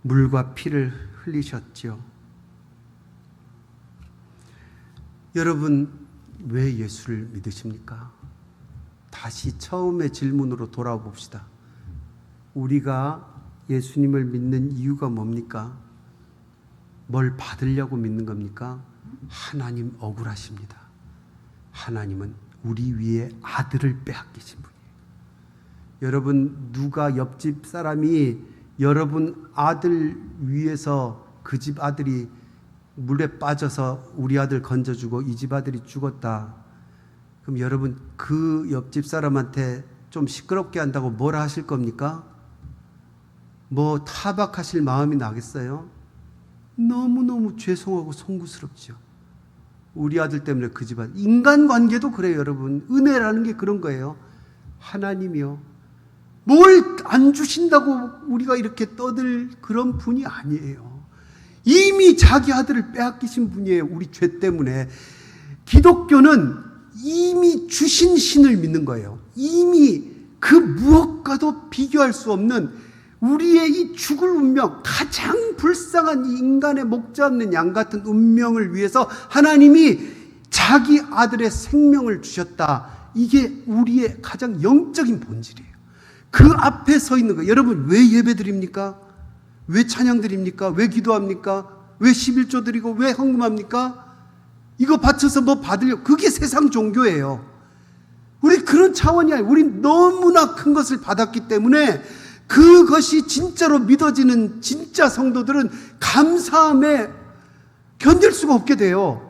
물과 피를 흘리셨죠. 여러분, 왜 예수를 믿으십니까? 다시 처음의 질문으로 돌아와 봅시다. 우리가 예수님을 믿는 이유가 뭡니까? 뭘 받으려고 믿는 겁니까? 하나님 억울하십니다. 하나님은 우리 위에 아들을 빼앗기신 분이에요. 여러분, 누가 옆집 사람이 여러분 아들 위해서 그 집 아들이 물에 빠져서 우리 아들 건져주고 이 집 아들이 죽었다. 그럼 여러분 그 옆집 사람한테 좀 시끄럽게 한다고 뭐라 하실 겁니까? 뭐 타박하실 마음이 나겠어요? 너무너무 죄송하고 송구스럽죠. 우리 아들 때문에 그 집 아들. 인간관계도 그래요, 여러분. 은혜라는 게 그런 거예요. 하나님이요. 뭘 안 주신다고 우리가 이렇게 떠들 그런 분이 아니에요. 이미 자기 아들을 빼앗기신 분이에요. 우리 죄 때문에. 기독교는 이미 주신 신을 믿는 거예요. 이미 그 무엇과도 비교할 수 없는 우리의 이 죽을 운명, 가장 불쌍한 이 인간의 목자 없는 양 같은 운명을 위해서 하나님이 자기 아들의 생명을 주셨다. 이게 우리의 가장 영적인 본질이에요. 그 앞에 서 있는 거. 여러분, 왜 예배 드립니까? 왜 찬양 드립니까? 왜 기도합니까? 왜 11조 드리고 왜 헌금합니까? 이거 바쳐서 뭐 받으려고. 그게 세상 종교예요. 우리 그런 차원이 아니에요. 우리 너무나 큰 것을 받았기 때문에 그것이 진짜로 믿어지는 진짜 성도들은 감사함에 견딜 수가 없게 돼요.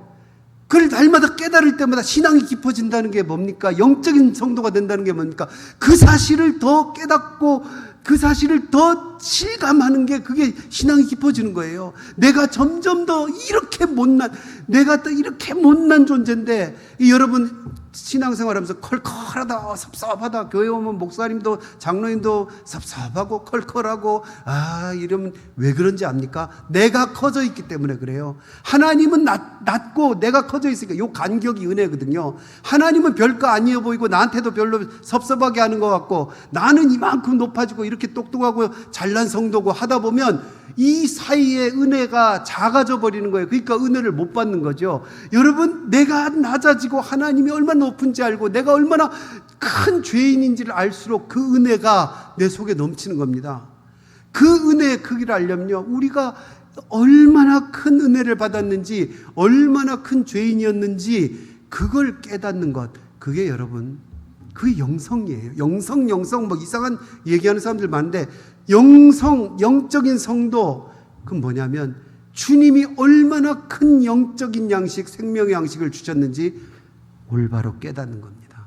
그걸 날마다 깨달을 때마다 신앙이 깊어진다는 게 뭡니까? 영적인 성도가 된다는 게 뭡니까? 그 사실을 더 깨닫고 그 사실을 더 실감하는 게 그게 신앙이 깊어지는 거예요. 내가 점점 더 내가 또 이렇게 못난 존재인데, 여러분 신앙생활하면서 컬컬하다, 섭섭하다, 교회 오면 목사님도 장로님도 섭섭하고 컬컬하고, 이러면 왜 그런지 압니까? 내가 커져 있기 때문에 그래요. 하나님은 낮고 내가 커져 있으니까, 요 간격이 은혜거든요. 하나님은 별거 아니어 보이고 나한테도 별로 섭섭하게 하는 것 같고, 나는 이만큼 높아지고 이렇게 똑똑하고 잘난 성도고 하다 보면 이 사이에 은혜가 작아져 버리는 거예요. 그러니까 은혜를 못 받는 거죠. 여러분, 내가 낮아지고 하나님이 얼마나 높은지 알고 내가 얼마나 큰 죄인인지를 알수록 그 은혜가 내 속에 넘치는 겁니다. 그 은혜의 크기를 알려면요, 우리가 얼마나 큰 은혜를 받았는지, 얼마나 큰 죄인이었는지 그걸 깨닫는 것, 그게 여러분, 그게 영성이에요. 영성 뭐 이상한 얘기하는 사람들 많은데, 영적인 성도, 그건 뭐냐면 주님이 얼마나 큰 영적인 양식, 생명의 양식을 주셨는지 올바로 깨닫는 겁니다.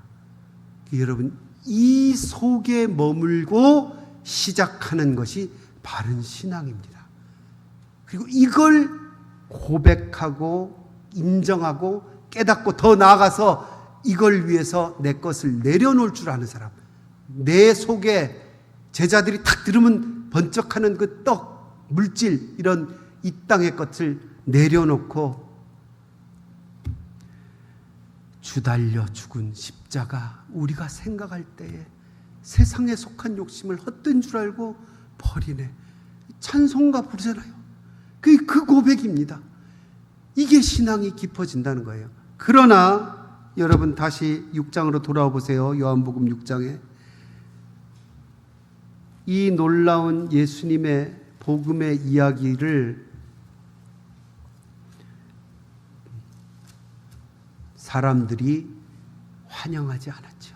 여러분, 이 속에 머물고 시작하는 것이 바른 신앙입니다. 그리고 이걸 고백하고 인정하고 깨닫고 더 나아가서 이걸 위해서 내 것을 내려놓을 줄 아는 사람, 내 속에 제자들이 탁 들으면 번쩍하는 그 떡, 물질, 이런 이 땅의 것을 내려놓고 주달려 죽은 십자가, 우리가 생각할 때에 세상에 속한 욕심을 헛된 줄 알고 버리네, 찬송가 부르잖아요. 그 고백입니다. 이게 신앙이 깊어진다는 거예요. 그러나 여러분, 다시 6장으로 돌아와 보세요. 요한복음 6장에 이 놀라운 예수님의 복음의 이야기를 사람들이 환영하지 않았죠.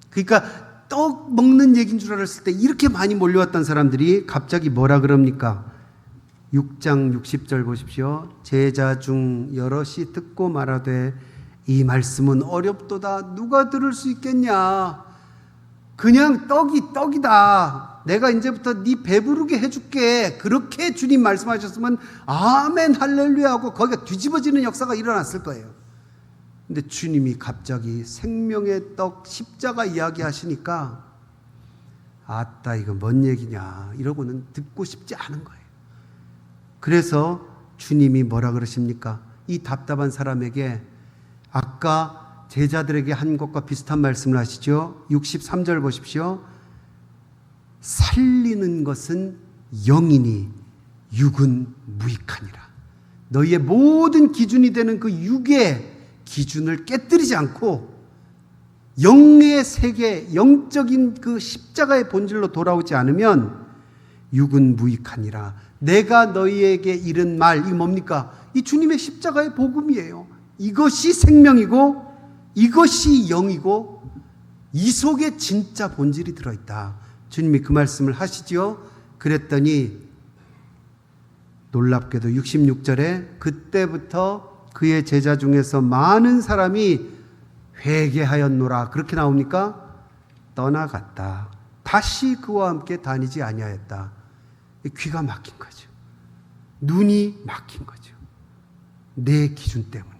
그러니까 떡 먹는 얘기인 줄 알았을 때 이렇게 많이 몰려왔던 사람들이 갑자기 뭐라 그럽니까? 6장 60절 보십시오. 제자 중 여럿이 듣고 말하되 이 말씀은 어렵도다. 누가 들을 수 있겠냐? 그냥 떡이다. 내가 이제부터 네 배부르게 해줄게. 그렇게 주님 말씀하셨으면 아멘 할렐루야 하고 거기가 뒤집어지는 역사가 일어났을 거예요. 근데 주님이 갑자기 생명의 떡 십자가 이야기 하시니까, 아따 이거 뭔 얘기냐 이러고는 듣고 싶지 않은 거예요. 그래서 주님이 뭐라 그러십니까? 이 답답한 사람에게 아까 제자들에게 한 것과 비슷한 말씀을 하시죠. 63절 보십시오. 살리는 것은 영이니 육은 무익하니라. 너희의 모든 기준이 되는 그 육의 기준을 깨뜨리지 않고 영의 세계, 영적인 그 십자가의 본질로 돌아오지 않으면 육은 무익하니라. 내가 너희에게 이른 말, 이 뭡니까? 이 주님의 십자가의 복음이에요. 이것이 생명이고 이것이 영이고 이 속에 진짜 본질이 들어있다. 주님이 그 말씀을 하시지요. 그랬더니 놀랍게도 66절에 그때부터 그의 제자 중에서 많은 사람이 회개하였노라. 그렇게 나옵니까? 떠나갔다. 다시 그와 함께 다니지 아니하였다. 귀가 막힌 거죠. 눈이 막힌 거죠. 내 기준 때문에.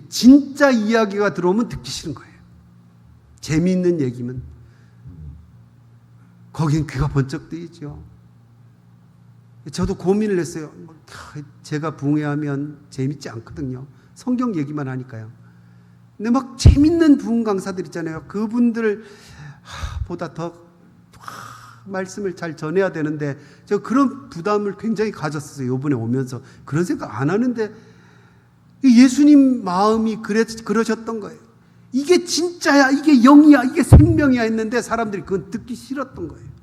진짜 이야기가 들어오면 듣기 싫은 거예요. 재미있는 얘기면 거긴 귀가 번쩍 뜨이죠. 저도 고민을 했어요. 제가 부흥회하면 재밌지 않거든요. 성경 얘기만 하니까요. 근데 막 재밌는 부흥 강사들 있잖아요. 그분들 보다 더 말씀을 잘 전해야 되는데 제가 그런 부담을 굉장히 가졌어요. 이번에 오면서 그런 생각 안 하는데 예수님 마음이 그러셨던 거예요. 이게 진짜야, 이게 영이야, 이게 생명이야 했는데 사람들이 그건 듣기 싫었던 거예요.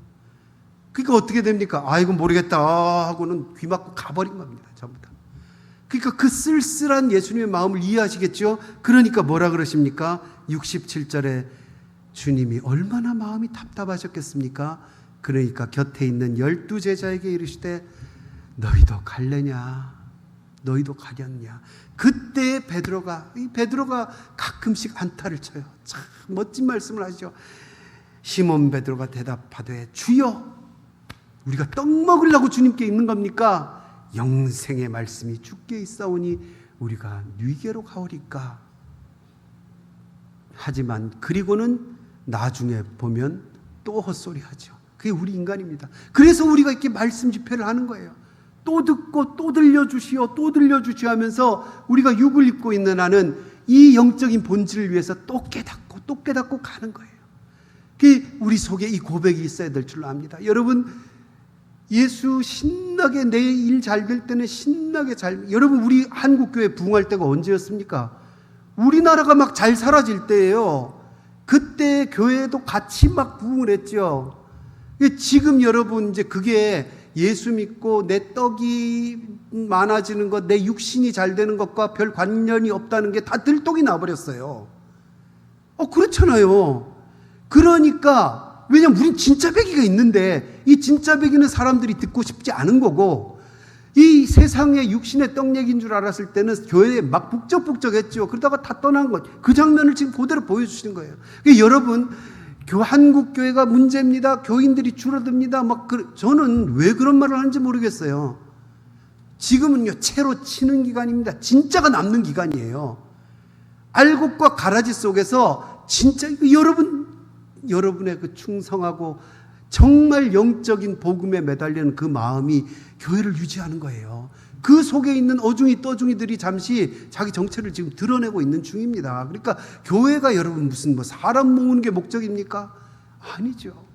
그러니까 어떻게 됩니까? 이건 모르겠다 하고는 귀 막고 가버린 겁니다. 전부 다. 그러니까 그 쓸쓸한 예수님의 마음을 이해하시겠죠? 그러니까 뭐라 그러십니까? 67절에 주님이 얼마나 마음이 답답하셨겠습니까? 그러니까 곁에 있는 12제자에게 이르시되 너희도 갈래냐? 너희도 가렸냐? 그때 베드로가 가끔씩 안타를 쳐요. 참 멋진 말씀을 하시죠. 시몬 베드로가 대답하되 주여 우리가 떡 먹으려고 주님께 있는 겁니까? 영생의 말씀이 주께 있사오니 우리가 네게로 가오리까? 하지만 그리고는 나중에 보면 또 헛소리하죠. 그게 우리 인간입니다. 그래서 우리가 이렇게 말씀 집회를 하는 거예요. 또 듣고 또 들려주시오, 또 들려주시오 하면서 우리가 육을 입고 있는 한은 이 영적인 본질을 위해서 또 깨닫고 또 깨닫고 가는 거예요. 그게 우리 속에 이 고백이 있어야 될 줄로 압니다. 여러분, 예수 신나게 내 일 잘 될 때는 신나게 여러분, 우리 한국교회 부흥할 때가 언제였습니까? 우리나라가 막 잘 사라질 때예요. 그때 교회도 같이 막 부흥을 했죠. 지금 여러분 이제 그게 예수 믿고 내 떡이 많아지는 것, 내 육신이 잘 되는 것과 별 관련이 없다는 게 다 들통이 나버렸어요. 그렇잖아요. 그러니까 왜냐면 우린 진짜 배기가 있는데 이 진짜 배기는 사람들이 듣고 싶지 않은 거고, 이 세상의 육신의 떡 얘기인 줄 알았을 때는 교회에 막 북적북적했죠. 그러다가 다 떠난 것, 그 장면을 지금 그대로 보여주시는 거예요. 여러분, 한국교회가 문제입니다. 교인들이 줄어듭니다. 저는 왜 그런 말을 하는지 모르겠어요. 지금은요, 채로 치는 기간입니다. 진짜가 남는 기간이에요. 알곡과 가라지 속에서 진짜 여러분의 그 충성하고 정말 영적인 복음에 매달리는 그 마음이 교회를 유지하는 거예요. 그 속에 있는 어중이 떠중이들이 잠시 자기 정체를 지금 드러내고 있는 중입니다. 그러니까 교회가 여러분 무슨 사람 모으는 게 목적입니까? 아니죠.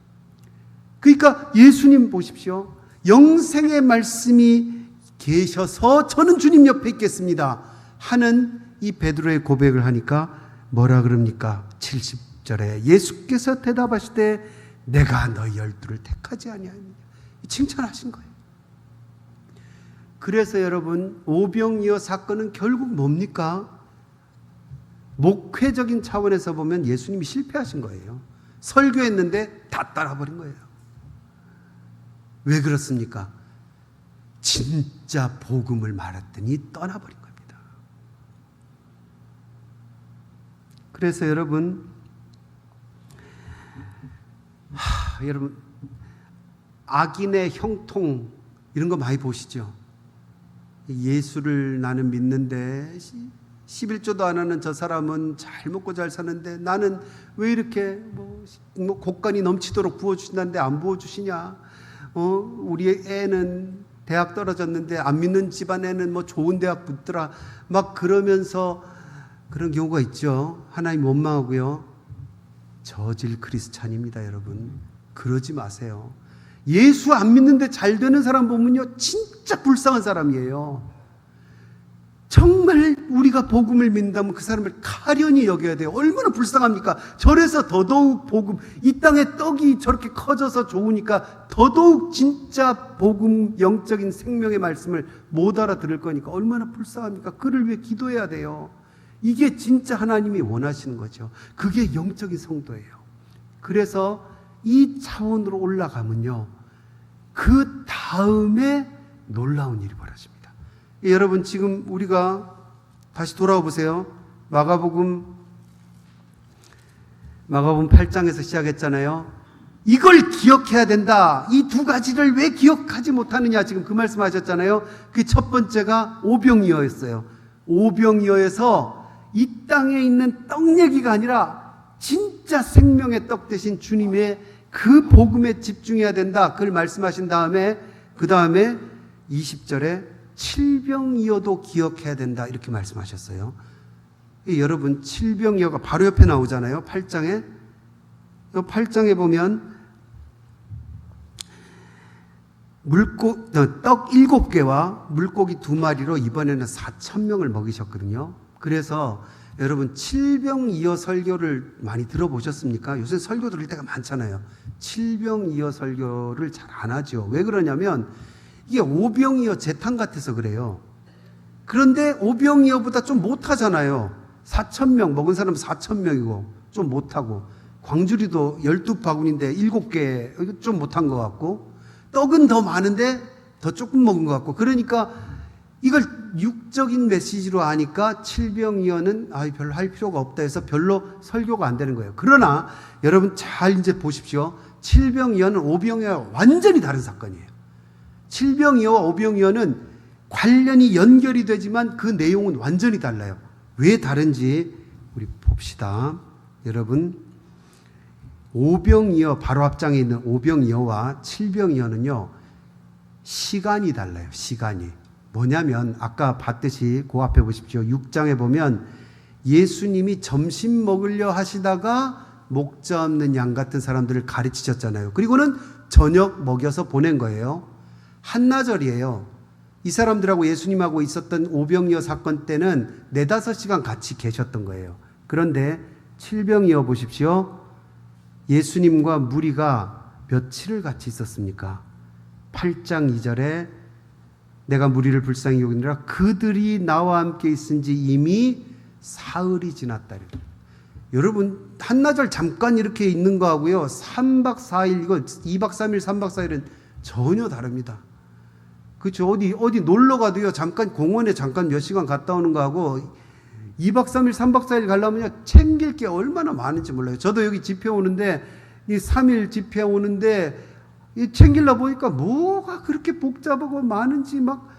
그러니까 예수님 보십시오. 영생의 말씀이 계셔서 저는 주님 옆에 있겠습니다 하는 이 베드로의 고백을 하니까 뭐라 그럽니까? 70절에 예수께서 대답하시되 내가 너희 12를 택하지 아니하느냐, 칭찬하신 거예요. 그래서 여러분, 오병이어 사건은 결국 뭡니까? 목회적인 차원에서 보면 예수님이 실패하신 거예요. 설교했는데 다 따라버린 거예요. 왜 그렇습니까? 진짜 복음을 말했더니 떠나버린 겁니다. 그래서 여러분, 여러분, 악인의 형통 이런 거 많이 보시죠? 예수를 나는 믿는데 11조도 안 하는 저 사람은 잘 먹고 잘 사는데 나는 왜 이렇게 곡간이 넘치도록 부어주신다는데 안 부어주시냐? 우리 애는 대학 떨어졌는데 안 믿는 집안 애는 좋은 대학 붙더라. 막 그러면서 그런 경우가 있죠. 하나님 원망하고요. 저질 크리스찬입니다, 여러분. 그러지 마세요. 예수 안 믿는데 잘 되는 사람 보면요, 진짜 불쌍한 사람이에요. 정말 우리가 복음을 믿는다면 그 사람을 가련히 여겨야 돼요. 얼마나 불쌍합니까? 절에서 더더욱 복음, 이 땅에 떡이 저렇게 커져서 좋으니까 더더욱 진짜 복음, 영적인 생명의 말씀을 못 알아들을 거니까 얼마나 불쌍합니까? 그를 위해 기도해야 돼요. 이게 진짜 하나님이 원하시는 거죠. 그게 영적인 성도예요. 그래서 이 차원으로 올라가면요, 그 다음에 놀라운 일이 벌어집니다. 여러분, 지금 우리가 다시 돌아와 보세요. 마가복음 8장에서 시작했잖아요. 이걸 기억해야 된다. 이 두 가지를 왜 기억하지 못하느냐, 지금 그 말씀하셨잖아요. 그 첫 번째가 오병이어였어요. 오병이어에서 이 땅에 있는 떡 얘기가 아니라 진짜 생명의 떡 대신 주님의 그 복음에 집중해야 된다. 그걸 말씀하신 다음에 그 다음에 20절에 칠병이어도 기억해야 된다, 이렇게 말씀하셨어요. 여러분, 칠병이어가 바로 옆에 나오잖아요. 8장에. 8장에 보면 떡 7개와 물고기 2마리로 이번에는 4,000명을 먹이셨거든요. 그래서 여러분, 칠병이어 설교를 많이 들어보셨습니까? 요새 설교 들을 때가 많잖아요. 칠병이어 설교를 잘 안 하죠. 왜 그러냐면 이게 오병이어 재탕 같아서 그래요. 그런데 오병이어보다 좀 못하잖아요. 4,000명 먹은 사람은 4,000명이고 좀 못하고, 광주리도 12바구니인데 7개 좀 못한 것 같고, 떡은 더 많은데 더 조금 먹은 것 같고, 그러니까 이걸 육적인 메시지로 하니까 칠병이어는 별로 할 필요가 없다 해서 별로 설교가 안 되는 거예요. 그러나 여러분 잘 이제 보십시오. 칠병이어는 오병이어와 완전히 다른 사건이에요. 칠병이어와 오병이어는 관련이 연결이 되지만 그 내용은 완전히 달라요. 왜 다른지 우리 봅시다. 여러분, 오병이어 바로 앞장에 있는 오병이어와 칠병이어는요, 시간이 달라요. 시간이 뭐냐면 아까 봤듯이 그 앞에 보십시오. 6장에 보면 예수님이 점심 먹으려 하시다가 목자 없는 양 같은 사람들을 가르치셨잖아요. 그리고는 저녁 먹여서 보낸 거예요. 한나절이에요. 이 사람들하고 예수님하고 있었던 오병이어 사건 때는 4-5시간 같이 계셨던 거예요. 그런데 칠병이어 보십시오. 예수님과 무리가 며칠을 같이 있었습니까? 8장 2절에 내가 무리를 불쌍히 여기느라 그들이 나와 함께 있은지 이미 사흘이 지났다. 여러분 한나절 잠깐 이렇게 있는 거하고요 3박 4일 이거 2박 3일 3박 4일은 전혀 다릅니다. 그렇죠. 어디 놀러 가도요 잠깐 공원에 잠깐 몇 시간 갔다 오는 거하고 2박 3일 3박 4일 가려면요 챙길 게 얼마나 많은지 몰라요. 저도 여기 집회 오는데 이 3일 집회 오는데 이 챙기려 보니까 뭐가 그렇게 복잡하고 많은지 막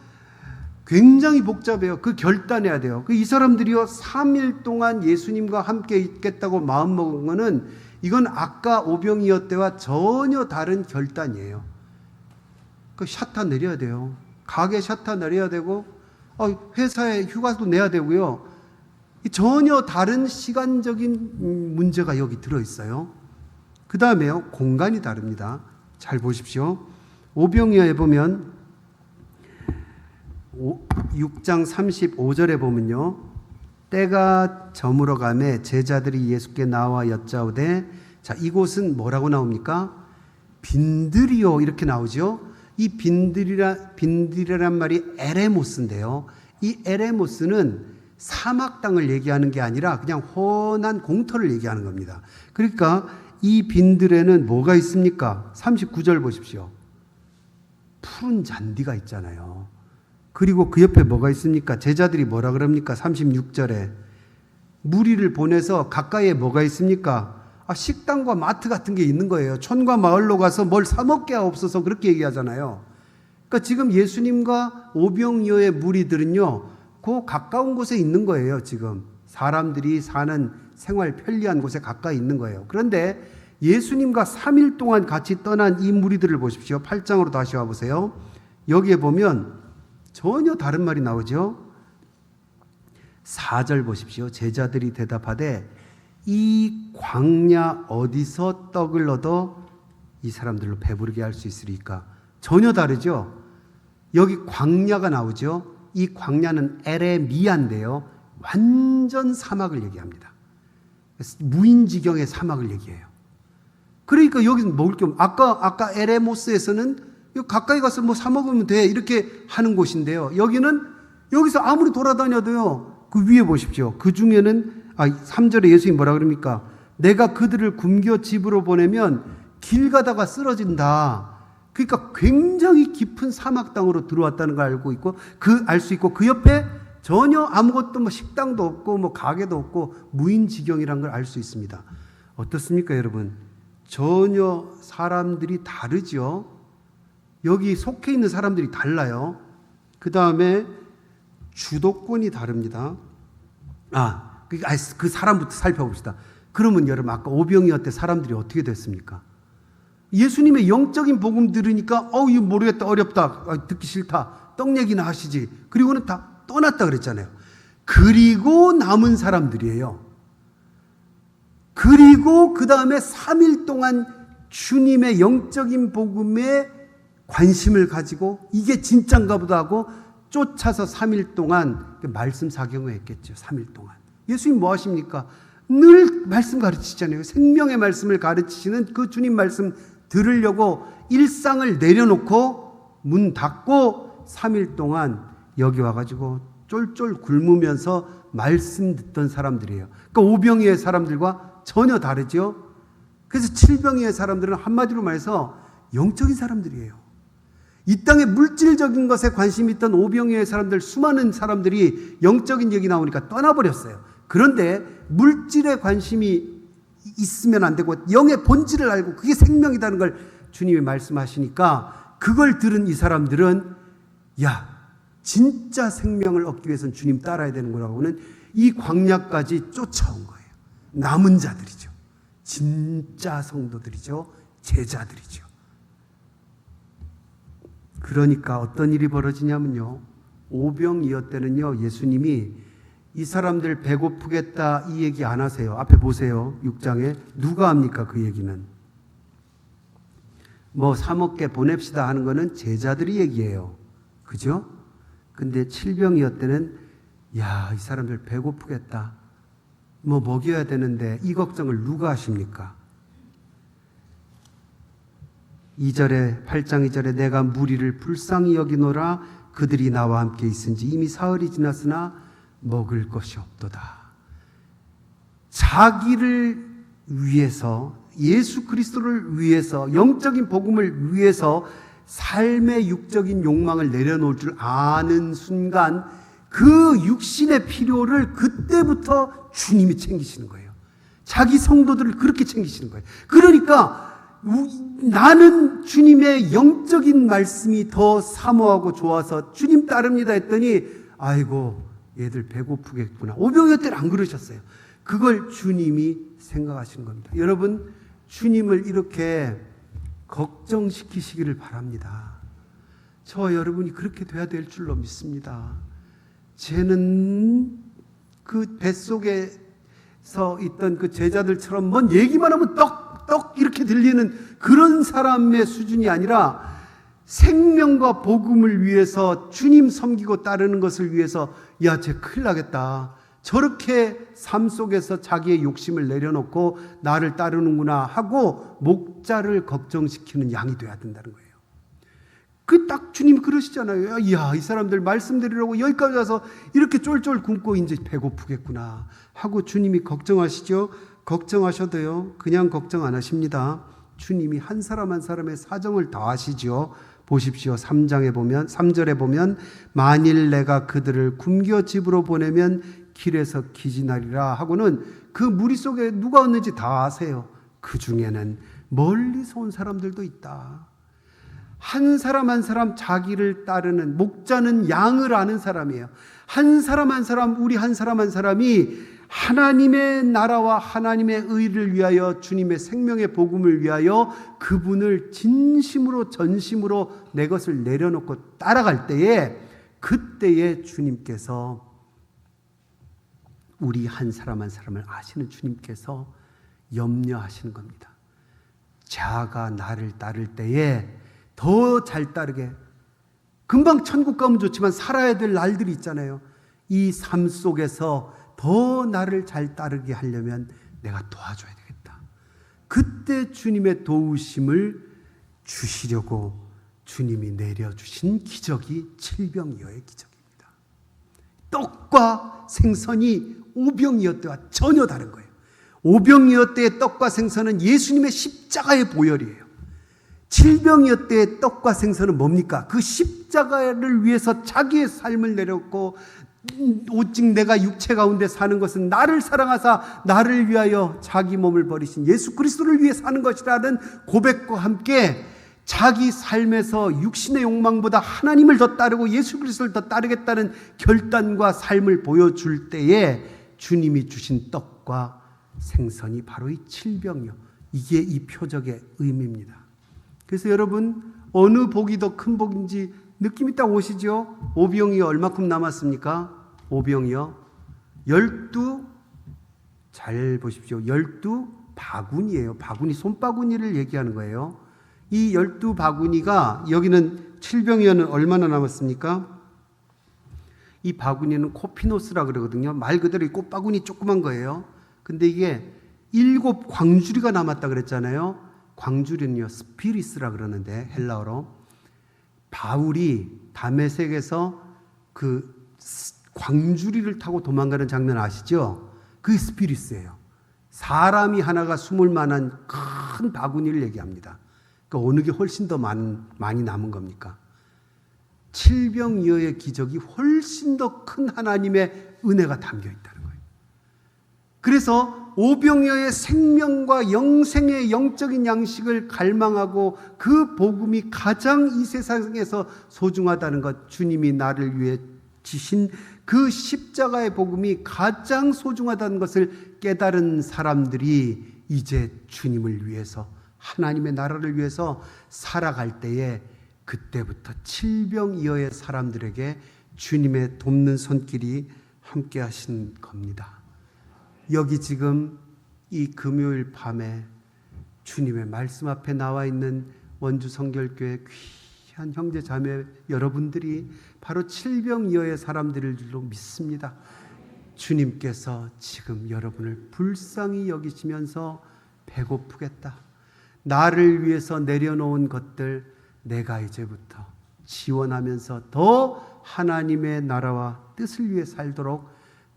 굉장히 복잡해요. 그 결단해야 돼요. 이 사람들이요 3일 동안 예수님과 함께 있겠다고 마음먹은 거는 이건 아까 오병이어 때와 전혀 다른 결단이에요. 그 샤타 내려야 돼요. 가게 샤타 내려야 되고 회사에 휴가도 내야 되고요. 전혀 다른 시간적인 문제가 여기 들어있어요. 그 다음에요 공간이 다릅니다. 잘 보십시오. 오병이어에 보면 6장 35절에 보면요. 때가 저물어 가매 제자들이 예수께 나와 여짜오되 자 이곳은 뭐라고 나옵니까? 빈들이요 이렇게 나오죠. 이 빈들이란 말이 에레모스인데요. 이 에레모스는 사막 땅을 얘기하는 게 아니라 그냥 훤한 공터를 얘기하는 겁니다. 그러니까 이 빈들에는 뭐가 있습니까? 39절 보십시오. 푸른 잔디가 있잖아요. 그리고 그 옆에 뭐가 있습니까? 제자들이 뭐라 그럽니까? 36절에 무리를 보내서 가까이에 뭐가 있습니까? 식당과 마트 같은 게 있는 거예요. 촌과 마을로 가서 뭘 사 먹게 없어서 그렇게 얘기하잖아요. 그러니까 지금 예수님과 오병이어의 무리들은요, 그 가까운 곳에 있는 거예요. 지금 사람들이 사는 생활 편리한 곳에 가까이 있는 거예요. 그런데 예수님과 3일 동안 같이 떠난 이 무리들을 보십시오. 8장으로 다시 와보세요. 여기에 보면 전혀 다른 말이 나오죠. 4절 보십시오. 제자들이 대답하되 이 광야 어디서 떡을 얻어 이 사람들로 배부르게 할 수 있으리까? 전혀 다르죠. 여기 광야가 나오죠. 이 광야는 에레미야인데요. 완전 사막을 얘기합니다. 무인지경의 사막을 얘기해요. 그러니까 여기는 먹을 게 아까 에레모스에서는 가까이 가서 뭐 사 먹으면 돼 이렇게 하는 곳인데요. 여기서 아무리 돌아다녀도요. 그 위에 보십시오. 그 중에는 3절에 예수님이 뭐라 그럽니까? 내가 그들을 굶겨 집으로 보내면 길 가다가 쓰러진다. 그러니까 굉장히 깊은 사막 땅으로 들어왔다는 걸 알 수 있고 그 옆에 전혀 아무것도 뭐 식당도 없고 뭐 가게도 없고 무인지경이라는 걸 알 수 있습니다. 어떻습니까, 여러분? 전혀 사람들이 다르죠. 여기 속해 있는 사람들이 달라요. 그 다음에 주도권이 다릅니다. 그 사람부터 살펴봅시다. 그러면 여러분 아까 오병이어 때 사람들이 어떻게 됐습니까? 예수님의 영적인 복음 들으니까 이거 모르겠다, 어렵다, 듣기 싫다, 떡 얘기나 하시지. 그리고는 다 떠났다 그랬잖아요. 그리고 남은 사람들이에요. 그리고 그 다음에 3일 동안 주님의 영적인 복음에 관심을 가지고 이게 진짠가 보다 하고 쫓아서 3일 동안 말씀 사경을 했겠죠. 3일 동안. 예수님 뭐 하십니까? 늘 말씀 가르치잖아요. 생명의 말씀을 가르치시는 그 주님 말씀 들으려고 일상을 내려놓고 문 닫고 3일 동안 여기 와가지고 쫄쫄 굶으면서 말씀 듣던 사람들이에요. 그러니까 오병이어의 사람들과 전혀 다르죠. 그래서 칠병이어의 사람들은 한마디로 말해서 영적인 사람들이에요. 이 땅의 물질적인 것에 관심이 있던 오병이어의 사람들, 수많은 사람들이 영적인 얘기 나오니까 떠나버렸어요. 그런데 물질에 관심이 있으면 안 되고 영의 본질을 알고 그게 생명이라는 걸 주님이 말씀하시니까 그걸 들은 이 사람들은 야, 진짜 생명을 얻기 위해서는 주님 따라야 되는 거라고는 이 광야까지 쫓아온 거예요. 남은 자들이죠. 진짜 성도들이죠. 제자들이죠. 그러니까 어떤 일이 벌어지냐면요, 오병이어 때는요, 예수님이 이 사람들 배고프겠다 이 얘기 안 하세요. 앞에 보세요. 6장에 누가 합니까? 그 얘기는 뭐 사 먹게 보냅시다 하는 거는 제자들이 얘기해요. 그죠? 근데 칠병이어 때는 야, 이 사람들 배고프겠다, 뭐 먹여야 되는데 이 걱정을 누가 하십니까? 8장 2절에 내가 무리를 불쌍히 여기노라 그들이 나와 함께 있은지 이미 사흘이 지났으나 먹을 것이 없도다. 자기를 위해서, 예수 그리스도를 위해서, 영적인 복음을 위해서 삶의 육적인 욕망을 내려놓을 줄 아는 순간 그 육신의 필요를 그때부터 주님이 챙기시는 거예요. 자기 성도들을 그렇게 챙기시는 거예요. 그러니까 나는 주님의 영적인 말씀이 더 사모하고 좋아서 주님 따릅니다 했더니 아이고 얘들 배고프겠구나. 오병이어 때는 안 그러셨어요. 그걸 주님이 생각하시는 겁니다. 여러분, 주님을 이렇게 걱정시키시기를 바랍니다. 저 여러분이 그렇게 돼야 될 줄로 믿습니다. 쟤는 그 뱃속에서 있던 그 제자들처럼 뭔 얘기만 하면 떡 이렇게 들리는 그런 사람의 수준이 아니라 생명과 복음을 위해서 주님 섬기고 따르는 것을 위해서 야, 쟤 큰일 나겠다. 저렇게 삶 속에서 자기의 욕심을 내려놓고 나를 따르는구나 하고 목자를 걱정시키는 양이 돼야 된다는 거예요. 그 딱 주님이 그러시잖아요. 이야, 이 사람들 말씀 드리려고 여기까지 와서 이렇게 쫄쫄 굶고 이제 배고프겠구나 하고 주님이 걱정하시죠. 걱정하셔도요, 그냥 걱정 안 하십니다. 주님이 한 사람 한 사람의 사정을 다 아시죠. 보십시오. 3절에 보면 만일 내가 그들을 굶겨 집으로 보내면 길에서 기진하리라 하고는 그 무리 속에 누가 왔는지 다 아세요. 그 중에는 멀리서 온 사람들도 있다. 한 사람 한 사람 자기를 따르는, 목자는 양을 아는 사람이에요. 한 사람 한 사람, 우리 한 사람 한 사람이 하나님의 나라와 하나님의 의를 위하여, 주님의 생명의 복음을 위하여 그분을 진심으로 전심으로 내 것을 내려놓고 따라갈 때에, 그때에 주님께서, 우리 한 사람 한 사람을 아시는 주님께서 염려하시는 겁니다. 자가 나를 따를 때에 더 잘 따르게, 금방 천국 가면 좋지만 살아야 될 날들이 있잖아요. 이 삶 속에서 더 나를 잘 따르게 하려면 내가 도와줘야 되겠다. 그때 주님의 도우심을 주시려고 주님이 내려주신 기적이 칠병이어의 기적입니다. 떡과 생선이 오병이어 때와 전혀 다른 거예요. 오병이어 때의 떡과 생선은 예수님의 십자가의 보혈이에요. 칠병이어 때의 떡과 생선은 뭡니까? 그 십자가를 위해서 자기의 삶을 내렸고, 오직 내가 육체 가운데 사는 것은 나를 사랑하사 나를 위하여 자기 몸을 버리신 예수 그리스도를 위해 사는 것이라는 고백과 함께 자기 삶에서 육신의 욕망보다 하나님을 더 따르고 예수 그리스도를 더 따르겠다는 결단과 삶을 보여줄 때에 주님이 주신 떡과 생선이 바로 이 칠병이요, 이게 이 표적의 의미입니다. 그래서 여러분, 어느 복이 더 큰 복인지 느낌이 딱 오시죠? 오병이 얼마큼 남았습니까? 오병이요 12, 잘 보십시오. 12바구니예요. 바구니, 손바구니를 얘기하는 거예요. 이 12바구니가, 여기는 칠병이어는 얼마나 남았습니까? 이 바구니는 코피노스라 그러거든요. 말 그대로 이 꽃바구니 조그만 거예요. 근데 이게 7 광주리가 남았다 그랬잖아요. 광주리는요, 스피리스라 그러는데 헬라어로, 바울이 다메섹에서 그 광주리를 타고 도망가는 장면 아시죠? 그게 스피리스예요. 사람이 하나가 숨을 만한 큰 바구니를 얘기합니다. 그러니까 어느 게 훨씬 더 많이 남은 겁니까? 칠병이어의 기적이 훨씬 더 큰 하나님의 은혜가 담겨 있다는 거예요. 그래서 오병이어의 생명과 영생의 영적인 양식을 갈망하고 그 복음이 가장 이 세상에서 소중하다는 것, 주님이 나를 위해 지신 그 십자가의 복음이 가장 소중하다는 것을 깨달은 사람들이 이제 주님을 위해서, 하나님의 나라를 위해서 살아갈 때에 그때부터 칠병이어의 사람들에게 주님의 돕는 손길이 함께 하신 겁니다. 여기 지금 이 금요일 밤에 주님의 말씀 앞에 나와 있는 원주 성결교회 귀한 형제 자매 여러분들이 바로 칠병이어의 사람들일 줄로 믿습니다. 주님께서 지금 여러분을 불쌍히 여기시면서 배고프겠다, 나를 위해서 내려놓은 것들 내가 이제부터 지원하면서 더 하나님의 나라와 뜻을 위해 살도록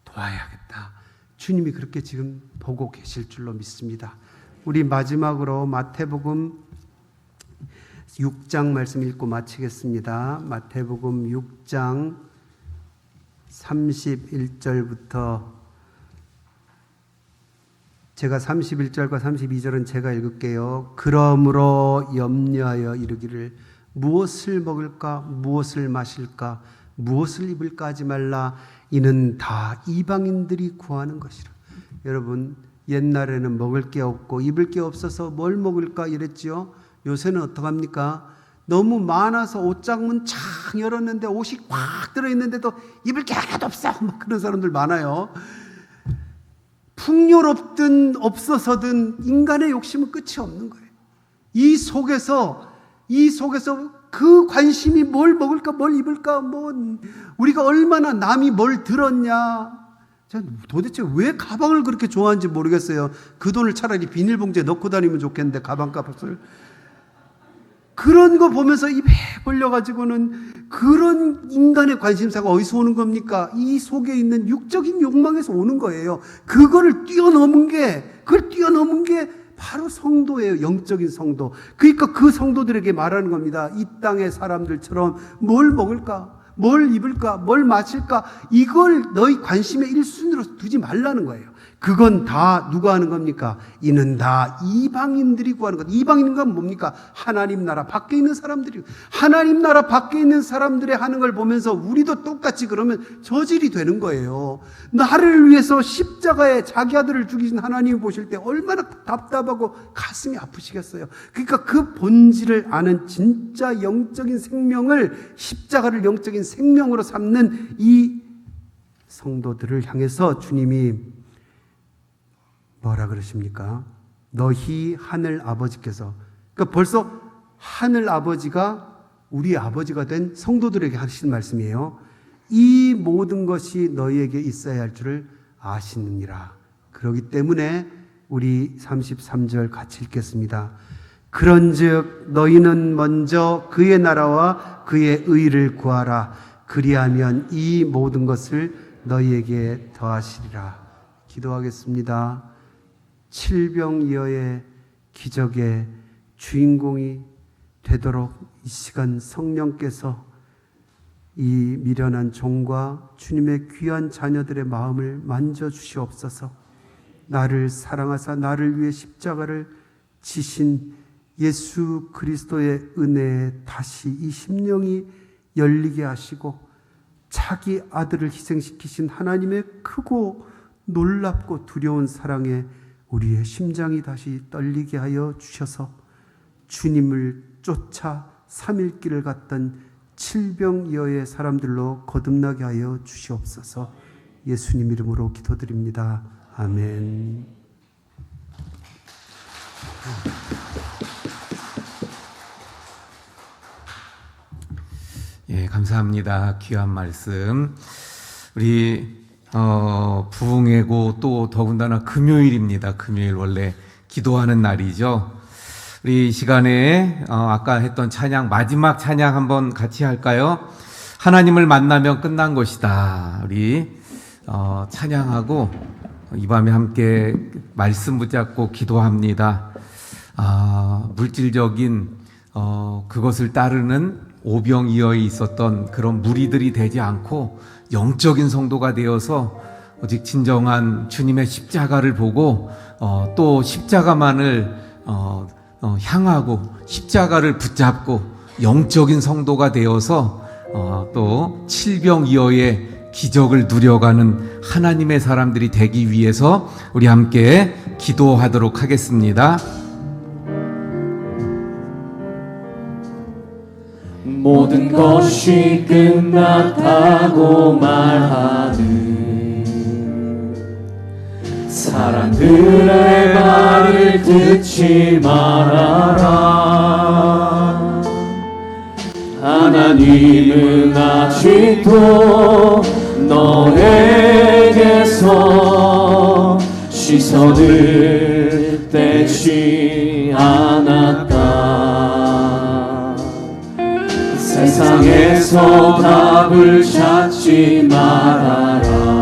도와야겠다, 주님이 그렇게 지금 보고 계실 줄로 믿습니다. 우리 마지막으로 마태복음 6장 말씀 읽고 마치겠습니다. 마태복음 6장 31절부터, 제가 31절과 32절은 제가 읽을게요. 그러므로 염려하여 이르기를 무엇을 먹을까 무엇을 마실까 무엇을 입을까 하지 말라, 이는 다 이방인들이 구하는 것이라. 여러분, 옛날에는 먹을 게 없고 입을 게 없어서 뭘 먹을까 이랬지요. 요새는 어떡합니까? 너무 많아서 옷장문 창 열었는데 옷이 꽉 들어있는데도 입을 게 하나도 없어, 막 그런 사람들 많아요. 풍요롭든 없어서든 인간의 욕심은 끝이 없는 거예요. 이 속에서 그 관심이 뭘 먹을까 뭘 입을까, 뭐 우리가 얼마나 남이 뭘 들었냐, 도대체 왜 가방을 그렇게 좋아하는지 모르겠어요. 그 돈을 차라리 비닐봉지에 넣고 다니면 좋겠는데, 가방값을. 그런 거 보면서 입에 벌려가지고는, 그런 인간의 관심사가 어디서 오는 겁니까? 이 속에 있는 육적인 욕망에서 오는 거예요. 그걸 뛰어넘은 게 바로 성도예요. 영적인 성도. 그러니까 그 성도들에게 말하는 겁니다. 이 땅의 사람들처럼 뭘 먹을까, 뭘 입을까, 뭘 마실까, 이걸 너희 관심의 1순위로 두지 말라는 거예요. 그건 다 누가 하는 겁니까? 이는 다 이방인들이 구하는 것. 이방인과 뭡니까? 하나님 나라 밖에 있는 사람들이. 하나님 나라 밖에 있는 사람들의 하는 걸 보면서 우리도 똑같이 그러면 저질이 되는 거예요. 나를 위해서 십자가에 자기 아들을 죽이신 하나님이 보실 때 얼마나 답답하고 가슴이 아프시겠어요. 그러니까 그 본질을 아는 진짜 영적인 생명을, 십자가를 영적인 생명으로 삼는 이 성도들을 향해서 주님이 뭐라 그러십니까? 너희 하늘 아버지께서, 그러니까 벌써 하늘 아버지가 우리 아버지가 된 성도들에게 하신 말씀이에요. 이 모든 것이 너희에게 있어야 할 줄을 아시느니라. 그렇기 때문에 우리 33절 같이 읽겠습니다. 그런즉 너희는 먼저 그의 나라와 그의 의를 구하라. 그리하면 이 모든 것을 너희에게 더하시리라. 기도하겠습니다. 칠병이어의 기적의 주인공이 되도록 이 시간 성령께서 이 미련한 종과 주님의 귀한 자녀들의 마음을 만져주시옵소서. 나를 사랑하사 나를 위해 십자가를 지신 예수 그리스도의 은혜에 다시 이 심령이 열리게 하시고, 자기 아들을 희생시키신 하나님의 크고 놀랍고 두려운 사랑에 우리의 심장이 다시 떨리게 하여 주셔서 주님을 쫓아 3일 길을 갔던 칠병이어의 사람들로 거듭나게 하여 주시옵소서. 예수님 이름으로 기도드립니다. 아멘. 예, 감사합니다. 귀한 말씀. 우리 부흥회고 또 더군다나 금요일입니다. 금요일 원래 기도하는 날이죠. 우리 이 시간에 아까 했던 찬양, 마지막 찬양 한번 같이 할까요? 하나님을 만나면 끝난 것이다. 우리 찬양하고 이 밤에 함께 말씀 붙잡고 기도합니다. 물질적인 그것을 따르는 오병이어에 있었던 그런 무리들이 되지 않고 영적인 성도가 되어서 오직 진정한 주님의 십자가를 보고 또 십자가만을 향하고 십자가를 붙잡고 영적인 성도가 되어서 또 칠병이어의 기적을 누려가는 하나님의 사람들이 되기 위해서 우리 함께 기도하도록 하겠습니다. 모든 것이 끝났다고 말하는 사람들의 말을 듣지 말아라. 하나님은 아직도 너에게서 시선을 떼지 않았다. 세상에서 답을 찾지 말아라.